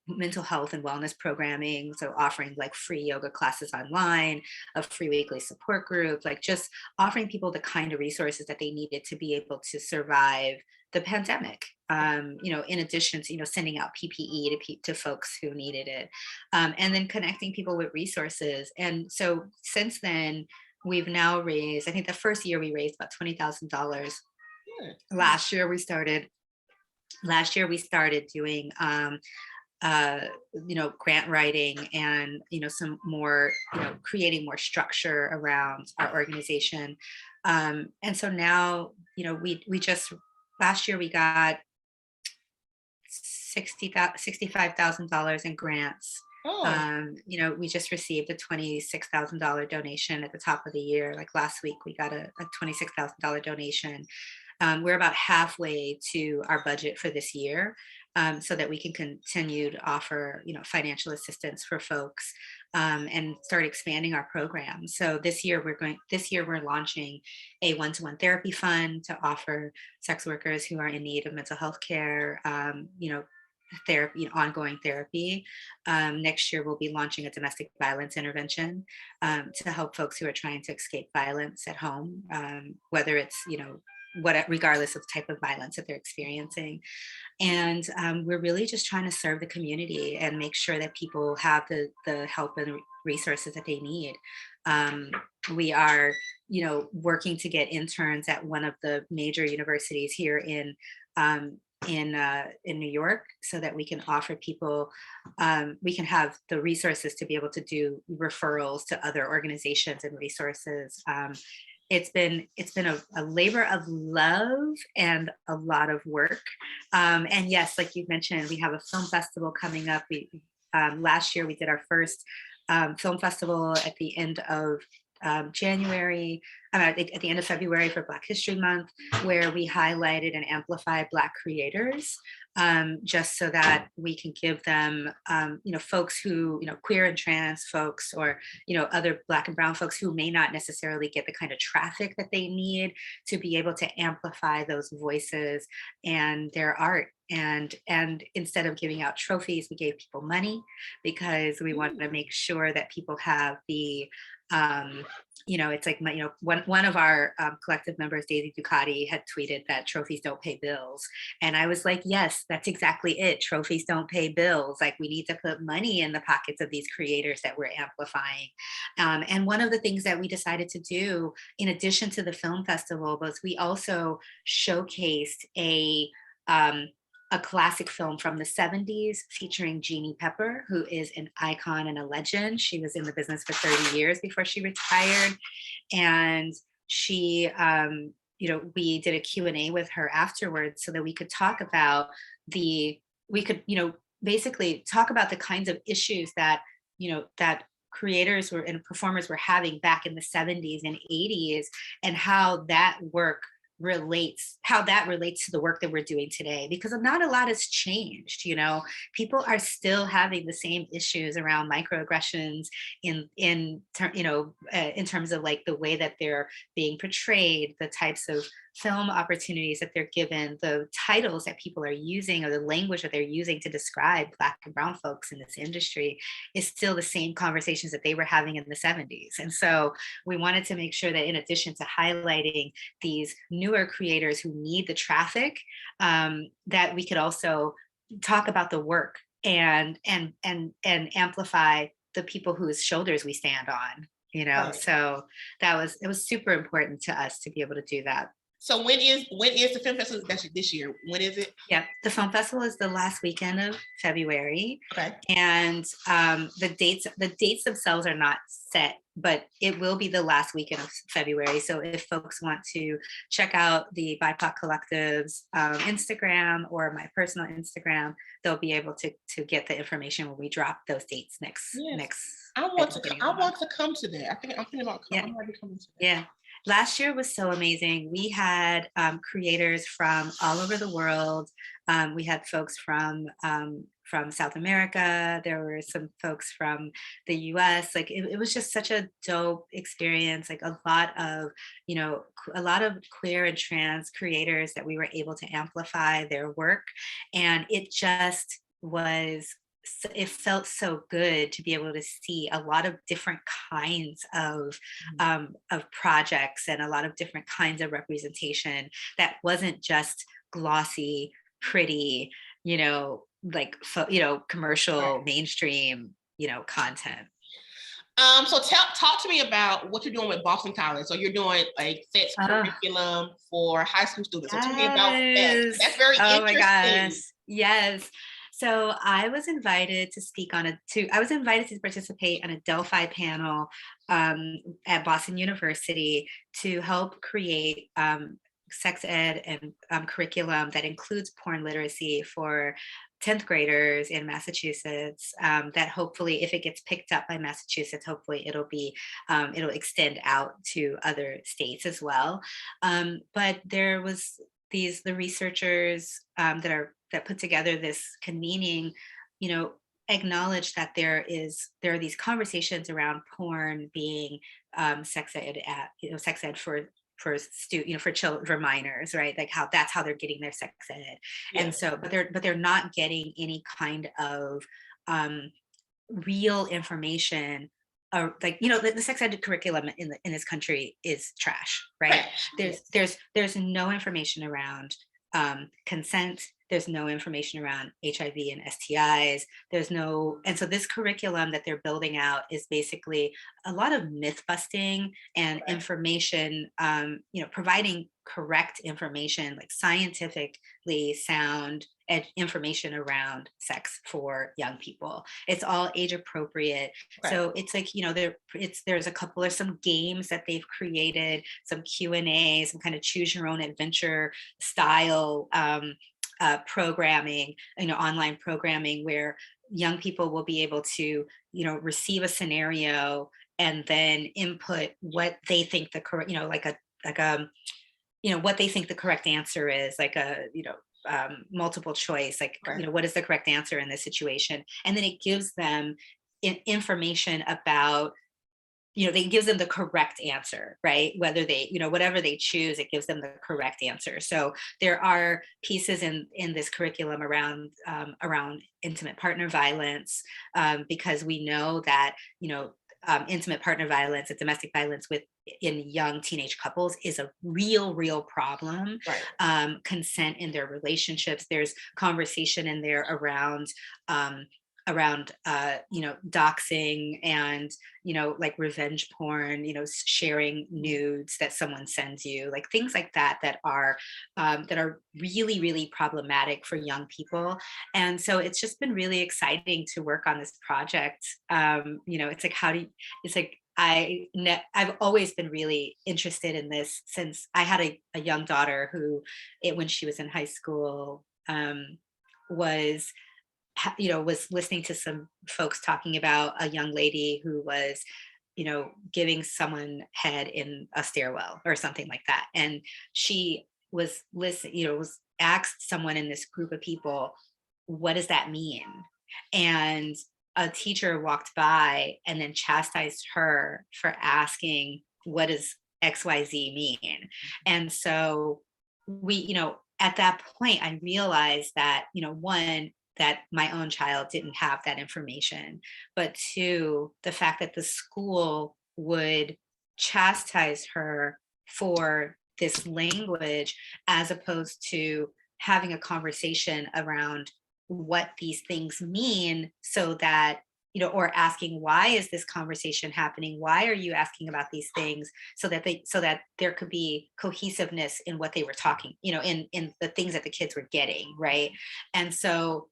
mental health and wellness programming. So offering like free yoga classes online, a free weekly support group, like just offering people the kind of resources that they needed to be able to survive the pandemic. In addition to, sending out PPE to folks who needed it, and then connecting people with resources. And so since then, we've now raised, I think the first year we raised about $20,000. Last year we started doing grant writing and some more creating more structure around our organization, and so now we just last year we got $65,000 in grants. We just received a $26,000 donation at the top of the year. Like last week we got a $26,000 donation. We're about halfway to our budget for this year, so that we can continue to offer, financial assistance for folks, and start expanding our program. So this year we're launching a one-to-one therapy fund to offer sex workers who are in need of mental health care, therapy, ongoing therapy. Next year we'll be launching a domestic violence intervention to help folks who are trying to escape violence at home, whether it's regardless of type of violence that they're experiencing. And we're really just trying to serve the community and make sure that people have the help and resources that they need. We are, working to get interns at one of the major universities here in New York, so that we can offer people, we can have the resources to be able to do referrals to other organizations and resources. It's been a labor of love and a lot of work. And yes, like you mentioned, we have a film festival coming up. Last year we did our first film festival at the end of January, at the end of February for Black History Month, where we highlighted and amplified Black creators, just so that we can give them, folks who, queer and trans folks, or, other Black and brown folks who may not necessarily get the kind of traffic that they need to be able to amplify those voices and their art. And instead of giving out trophies, we gave people money, because we wanted to make sure that people have the, it's like one of our collective members, Daisy Ducati, had tweeted that trophies don't pay bills. And I was like, yes, that's exactly it. Trophies don't pay bills. Like, we need to put money in the pockets of these creators that we're amplifying. And one of the things that we decided to do, in addition to the film festival, was we also showcased a classic film from the 70s featuring Jeannie Pepper, who is an icon and a legend. She was in the business for 30 years before she retired. And she, we did a Q&A with her afterwards, so that we could talk about basically talk about the kinds of issues that, that creators and performers were having back in the 70s and 80s, and how that relates to the work that we're doing today, because not a lot has changed. People are still having the same issues around microaggressions in terms of like the way that they're being portrayed, the types of film opportunities that they're given, the titles that people are using, or the language that they're using to describe Black and brown folks in this industry, is still the same conversations that they were having in the 70s. And so we wanted to make sure that, in addition to highlighting these newer creators who need the traffic, that we could also talk about the work and amplify the people whose shoulders we stand on, you know. Right. So it was super important to us to be able to do that. So when is the film festival this year? When is it? Yeah, the film festival is the last weekend of February. Okay. And the dates themselves are not set, but it will be the last weekend of February. So if folks want to check out the BIPOC Collective's Instagram or my personal Instagram, they'll be able to get the information when we drop those dates next. I want to come to that. I think I'm thinking about coming. Yeah. I might be coming to that. Yeah. Last year was so amazing. We had creators from all over the world. We had folks from South America. There were some folks from the US. Like it was just such a dope experience. Like a lot of queer and trans creators that we were able to amplify their work. And it just was, it felt so good to be able to see a lot of different kinds of projects and a lot of different kinds of representation that wasn't just glossy, pretty, commercial, mainstream, content. So talk to me about what you're doing with Boston College. So you're doing like sets curriculum for high school students. So tell me about that. That's very interesting. My gosh. Yes. So I was invited to participate on a Delphi panel at Boston University to help create sex ed and curriculum that includes porn literacy for 10th graders in Massachusetts, that hopefully, if it gets picked up by Massachusetts, hopefully it'll extend out to other states as well. But there was the researchers that put together this convening, acknowledge that there are these conversations around porn being sex ed for minors, right? Like that's how they're getting their sex ed. Yeah. And so, but they're not getting any kind of real information. The sex ed curriculum in this country is trash, right? There's no information around consent. There's no information around HIV and STIs. And so this curriculum that they're building out is basically a lot of myth busting and information, providing correct information, like scientifically sound information around sex for young people. It's all age appropriate. Right. So it's like, there's a couple of some games that they've created, some Q&A, some kind of choose your own adventure style programming, online programming, where young people will be able to, receive a scenario and then input what they think the correct, what they think the correct answer is, like a, multiple choice, like, right. What is the correct answer in this situation? And then it gives them information about, it gives them the correct answer, right? Whether they, whatever they choose, it gives them the correct answer. So there are pieces in this curriculum around intimate partner violence, because we know that, intimate partner violence and domestic violence in young teenage couples is a real problem. Right. Consent in their relationships. There's conversation in there around doxing and, like revenge porn, sharing nudes that someone sends you, like things like that are really, really problematic for young people. And so it's just been really exciting to work on this project. It's like, I've always been really interested in this since I had a young daughter who, when she was in high school, was listening to some folks talking about a young lady who was, giving someone head in a stairwell or something like that. And she was was asked someone in this group of people, what does that mean? And a teacher walked by and then chastised her for asking, what does XYZ mean? And so we, at that point, I realized that, one, that my own child didn't have that information, but two, the fact that the school would chastise her for this language, as opposed to having a conversation around what these things mean, so that or asking, why is this conversation happening? Why are you asking about these things? So that there could be cohesiveness in what they were talking, in the things that the kids were getting, right? And so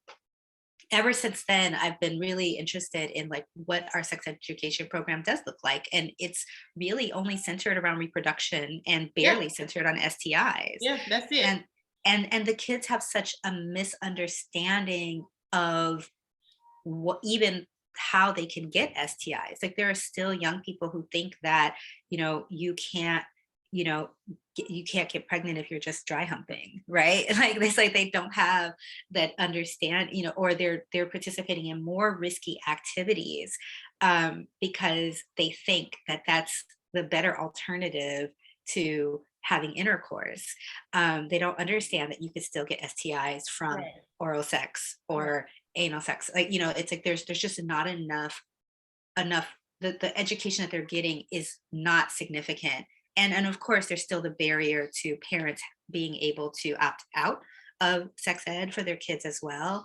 ever since then, I've been really interested in like what our sex education program does look like. And it's really only centered around reproduction and barely centered on STIs. Yeah, that's it. And the kids have such a misunderstanding of what, even how they can get STIs. Like there are still young people who think that, you can't, you can't get pregnant if you're just dry humping, right? Like it's like they don't have that understand, or they're participating in more risky activities because they think that that's the better alternative to having intercourse. They don't understand that you could still get STIs from oral sex or anal sex. Like, it's like there's just not enough the education that they're getting is not significant. And of course, there's still the barrier to parents being able to opt out of sex ed for their kids as well.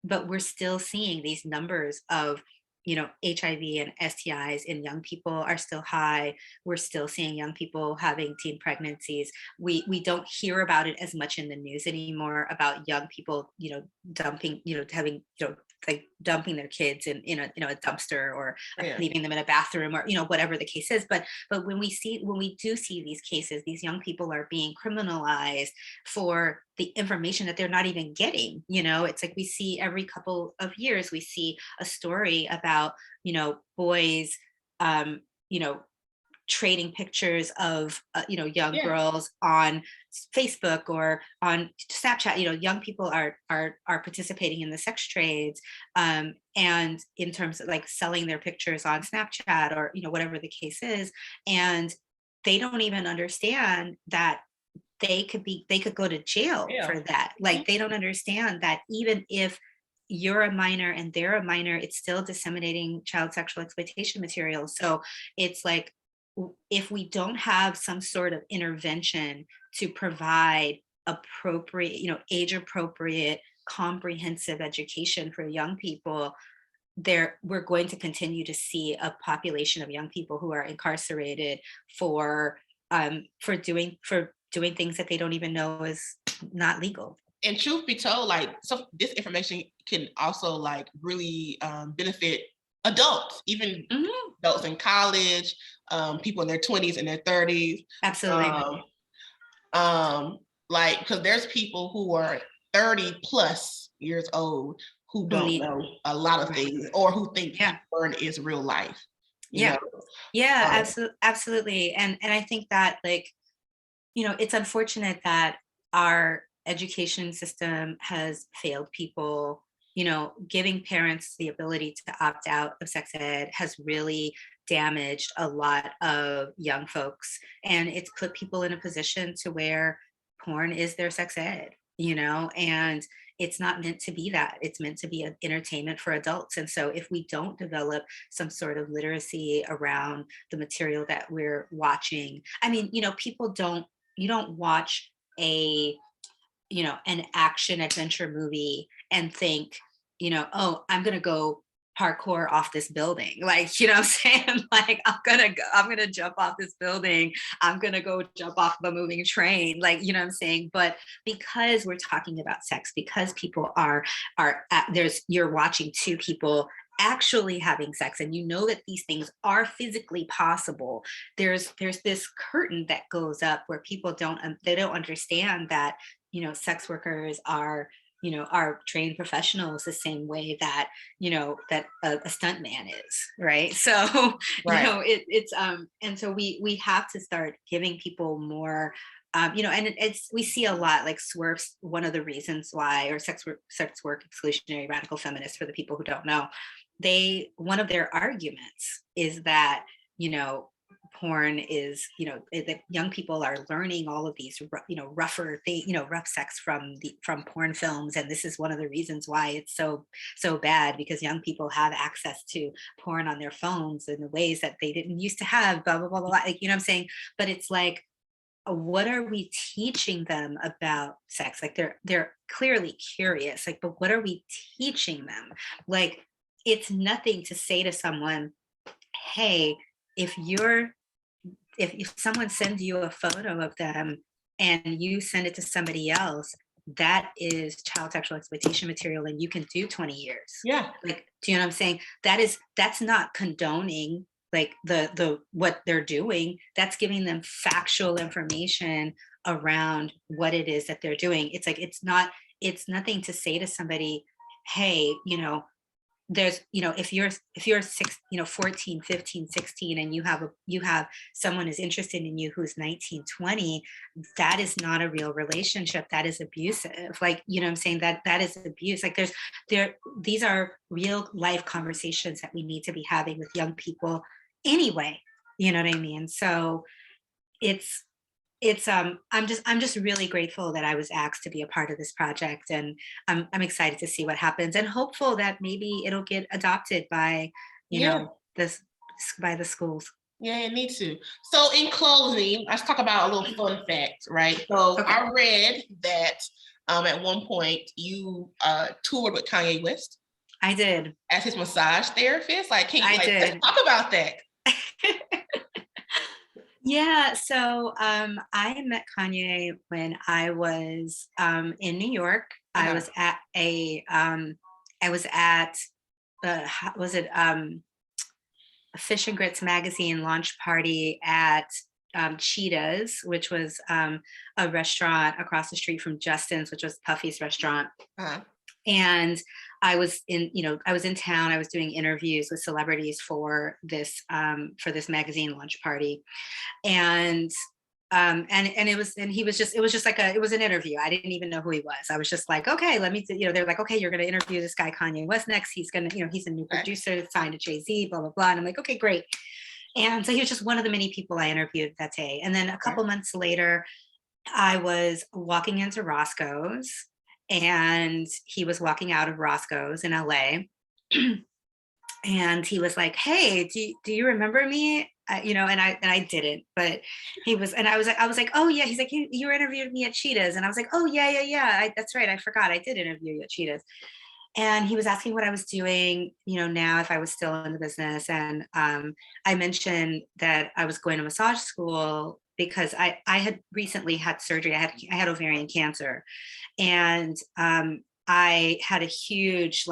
But we're still seeing these numbers of, HIV and STIs in young people are still high. We're still seeing young people having teen pregnancies. We don't hear about it as much in the news anymore, about young people, dumping, having, like dumping their kids in a dumpster, or leaving them in a bathroom, or whatever the case is. But when we do see these cases, these young people are being criminalized for the information that they're not even getting. It's like we see every couple of years, we see a story about boys trading pictures of young girls on Facebook or on Snapchat. Young people are participating in the sex trades, and in terms of like selling their pictures on Snapchat, or whatever the case is, and they don't even understand that they could go to jail for that. Like they don't understand that even if you're a minor and they're a minor, it's still disseminating child sexual exploitation material. So it's like, if we don't have some sort of intervention to provide appropriate, age appropriate, comprehensive education for young people, we're going to continue to see a population of young people who are incarcerated for doing things that they don't even know is not legal. And truth be told, like, so this information can also like really benefit adults, even adults in college, people in their 20s and their 30s. Absolutely. Like, because there's people who are 30 plus years old who don't know a lot of things, or who think porn is real life. You know? Absolutely. And I think that, like, it's unfortunate that our education system has failed people. Giving parents the ability to opt out of sex ed has really damaged a lot of young folks, and it's put people in a position to where porn is their sex ed, and it's not meant to be that. It's meant to be an entertainment for adults. And so if we don't develop some sort of literacy around the material that we're watching, I mean, you don't watch an action adventure movie and think, oh, I'm going to go parkour off this building. Like, what I'm saying? Like, I'm going to jump off this building. I'm going to go jump off of a moving train. Like, what I'm saying? But because we're talking about sex, because people you're watching two people actually having sex, and that these things are physically possible, there's this curtain that goes up where people don't understand that sex workers are trained professionals the same way that that a stunt man is, right? So it's and so we have to start giving people more and we see a lot, like SWERF's one of the reasons why, or sex work exclusionary radical feminists, for the people who don't know, one of their arguments is that porn is that young people are learning all of these rougher rough sex from porn films, and this is one of the reasons why it's so bad, because young people have access to porn on their phones in the ways that they didn't used to have, blah blah blah blah, like, what I'm saying? But it's like, what are we teaching them about sex? Like they're clearly curious, like, but what are we teaching them? Like, it's nothing to say to someone, hey, if someone sends you a photo of them and you send it to somebody else, that is child sexual exploitation material and you can do 20 years. Yeah. Like, do you know what I'm saying? That's not condoning like the what they're doing. That's giving them factual information around what it is that they're doing. It's like, it's nothing to say to somebody, hey, there's, if you're 14, 15, 16, and you have someone who's interested in you who's 19, 20, that is not a real relationship. That is abusive. Like, I'm saying, that is abuse. Like these are real life conversations that we need to be having with young people anyway. You know what I mean? So I'm just really grateful that I was asked to be a part of this project, and I'm excited to see what happens, and hopeful that maybe it'll get adopted by by the schools. Yeah, it needs to. So in closing, let's talk about a little fun fact, right? So okay. I read that at one point you toured with Kanye West. I did. As his massage therapist. Let's talk about that. Yeah, so I met Kanye when I was in New York. Uh-huh. I was at a Fish and Grits magazine launch party at Cheetah's, which was a restaurant across the street from Justin's, which was Puffy's restaurant. Uh-huh. And I was in town. I was doing interviews with celebrities for this magazine launch party, and it was an interview. I didn't even know who he was. I was just like, okay, let me, they're like, okay, you're going to interview this guy Kanye West next. He's going to, he's a new producer signed to Jay-Z, blah, blah, blah. And I'm like, okay, great. And so he was just one of the many people I interviewed that day. And then a couple months later, I was walking into Roscoe's, and he was walking out of Roscoe's in LA. And he was like, hey, do you remember me? And I didn't, but he was, and I was like, oh yeah. He's like, you interviewed me at Cheetah's. And I was like, oh yeah. That's right. I forgot. I did interview you at Cheetah's. And he was asking what I was doing, now if I was still in the business. And I mentioned that I was going to massage school because I had recently had surgery. I had ovarian cancer, and I had a huge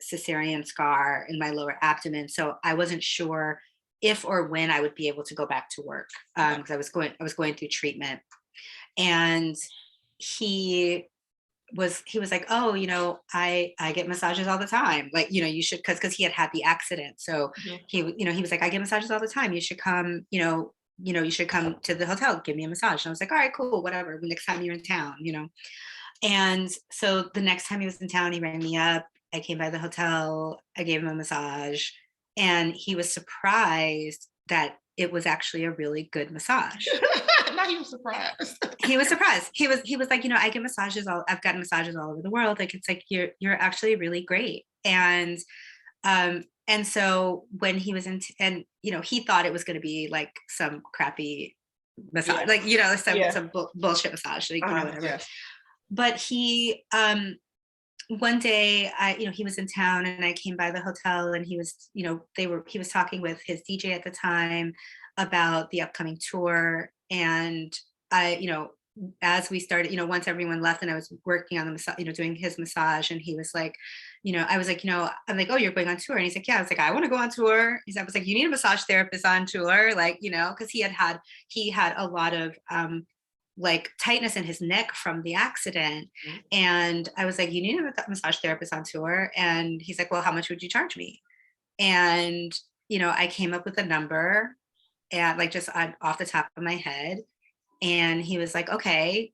cesarean scar in my lower abdomen. So I wasn't sure if or when I would be able to go back to work because I was going through treatment. And he was like, oh, I get massages all the time. Like, you should, because he had the accident. So he was like, I get massages all the time. You should come, you should come to the hotel, give me a massage. And I was like, all right, cool, whatever. Next time you're in town, And so the next time he was in town, he rang me up. I came by the hotel, I gave him a massage, and he was surprised that it was actually a really good massage. Now he was surprised. He was surprised. He was like, I've gotten massages all over the world. Like, it's like, you're actually really great. And so when he was he thought it was going to be like some crappy massage, some bullshit massage, whatever. Yeah. But he, one day he was in town, and I came by the hotel, and he was, he was talking with his DJ at the time about the upcoming tour. And I, as we started, once everyone left and I was working on the massage, doing his massage, and he was like, I was like, I'm like, oh, you're going on tour? And he's like, yeah. I was like, I want to go on tour. I was like, you need a massage therapist on tour. Like, because he had a lot of, tightness in his neck from the accident. Mm-hmm. And I was like, you need a massage therapist on tour? And he's like, well, how much would you charge me? And, I came up with a number and just off the top of my head. And he was like, okay,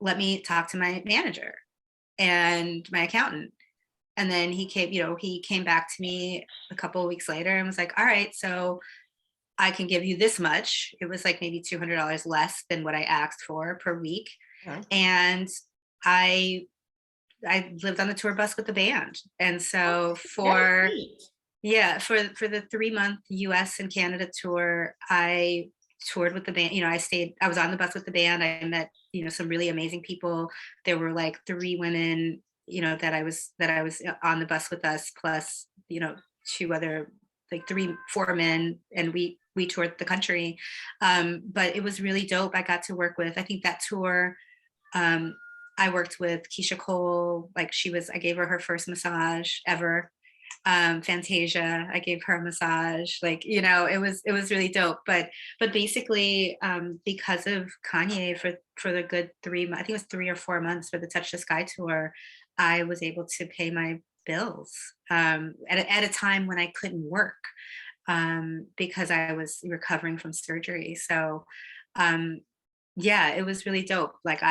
let me talk to my manager and my accountant. And then he came back to me a couple of weeks later and was like, all right, so I can give you this much. It was like maybe $200 less than what I asked for per week. Okay. And I lived on the tour bus with the band. And so for the 3-month US and Canada tour, I toured with the band. I was on the bus with the band. I met, some really amazing people. There were 3 women, that I was on the bus with us, plus two other, like 4 men, and we toured the country. But it was really dope. I got to work with, I think that tour, I worked with Keisha Cole. Like I gave her first massage ever. Fantasia, I gave her a massage. Like, it was really dope. But basically, because of Kanye, for the good 3 months, I think it was 3 or 4 months for the Touch the Sky tour, I was able to pay my bills at a time when I couldn't work, because I was recovering from surgery. So yeah, it was really dope. Like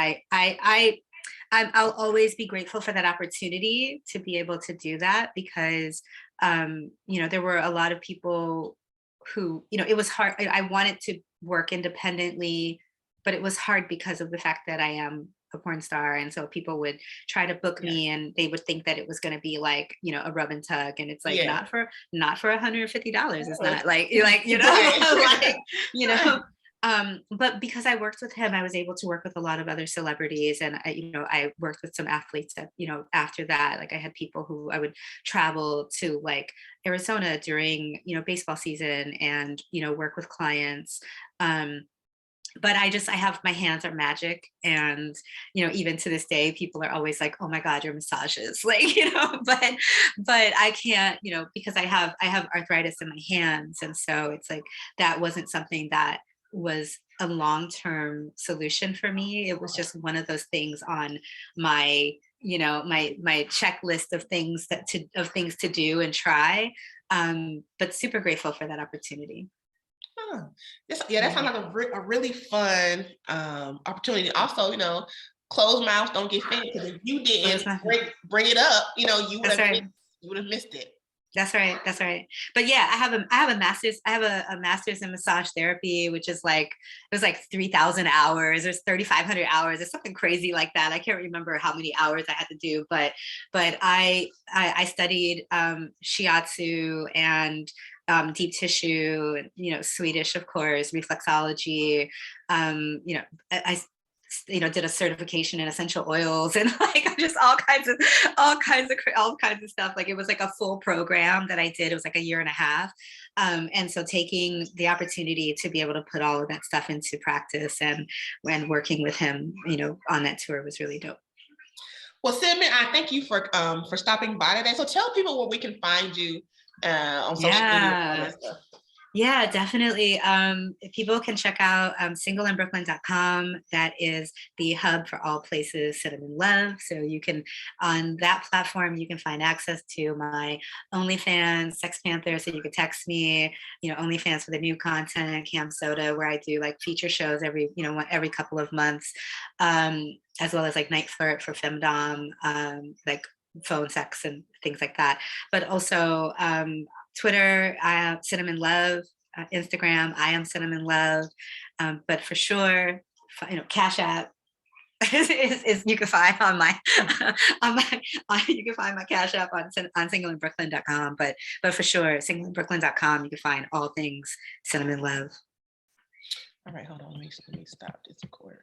I'll always be grateful for that opportunity to be able to do that, because there were a lot of people who, it was hard. I wanted to work independently, but it was hard because of the fact that I am a porn star, and so people would try to book me, and they would think that it was going to be like, a rub and tug, and it's like, not for $150. It's not like but because I worked with him, I was able to work with a lot of other celebrities, and I worked with some athletes that, after that, like I had people who I would travel to, like Arizona during, baseball season, and, work with clients. But I have, my hands are magic, and even to this day people are always like, oh my god, your massages, like, but I can't, because I have arthritis in my hands, and so it's like that wasn't something that was a long-term solution for me. It was just one of those things on my my checklist of things to do and try, but super grateful for that opportunity. That sounds like a really fun opportunity. Also, closed mouths don't get fed, because if you didn't bring it up, you would have missed it. That's right. But yeah, I have a master's in massage therapy, which is like, it was like 3,000 hours. There's 3,500 hours. It's something crazy like that. I can't remember how many hours I had to do, but I studied shiatsu and deep tissue, Swedish, of course, reflexology. I did a certification in essential oils, and like just all kinds of stuff. Like it was like a full program that I did. It was like a year and a half. And so taking the opportunity to be able to put all of that stuff into practice, and working with him, on that tour was really dope. Well, Cinnamon, I thank you for stopping by today. So tell people where we can find you on social media and all that stuff. Yeah, definitely. People can check out singleinbrooklyn.com. That is the hub for all places Sinnamon Love. So you can, on that platform, you can find access to my OnlyFans, Sex Panther, so you can text me, OnlyFans for the new content, Cam Soda, where I do like feature shows every couple of months, as well as like Night Flirt for Femdom, like phone sex and things like that. But also Twitter, Sinnamon Love. Instagram, I am Sinnamon Love. But for sure, Cash App is you can find on my you can find my Cash App on singleinbrooklyn.com. But for sure, singleinbrooklyn.com, you can find all things Sinnamon Love. All right, hold on. Let me stop this recording.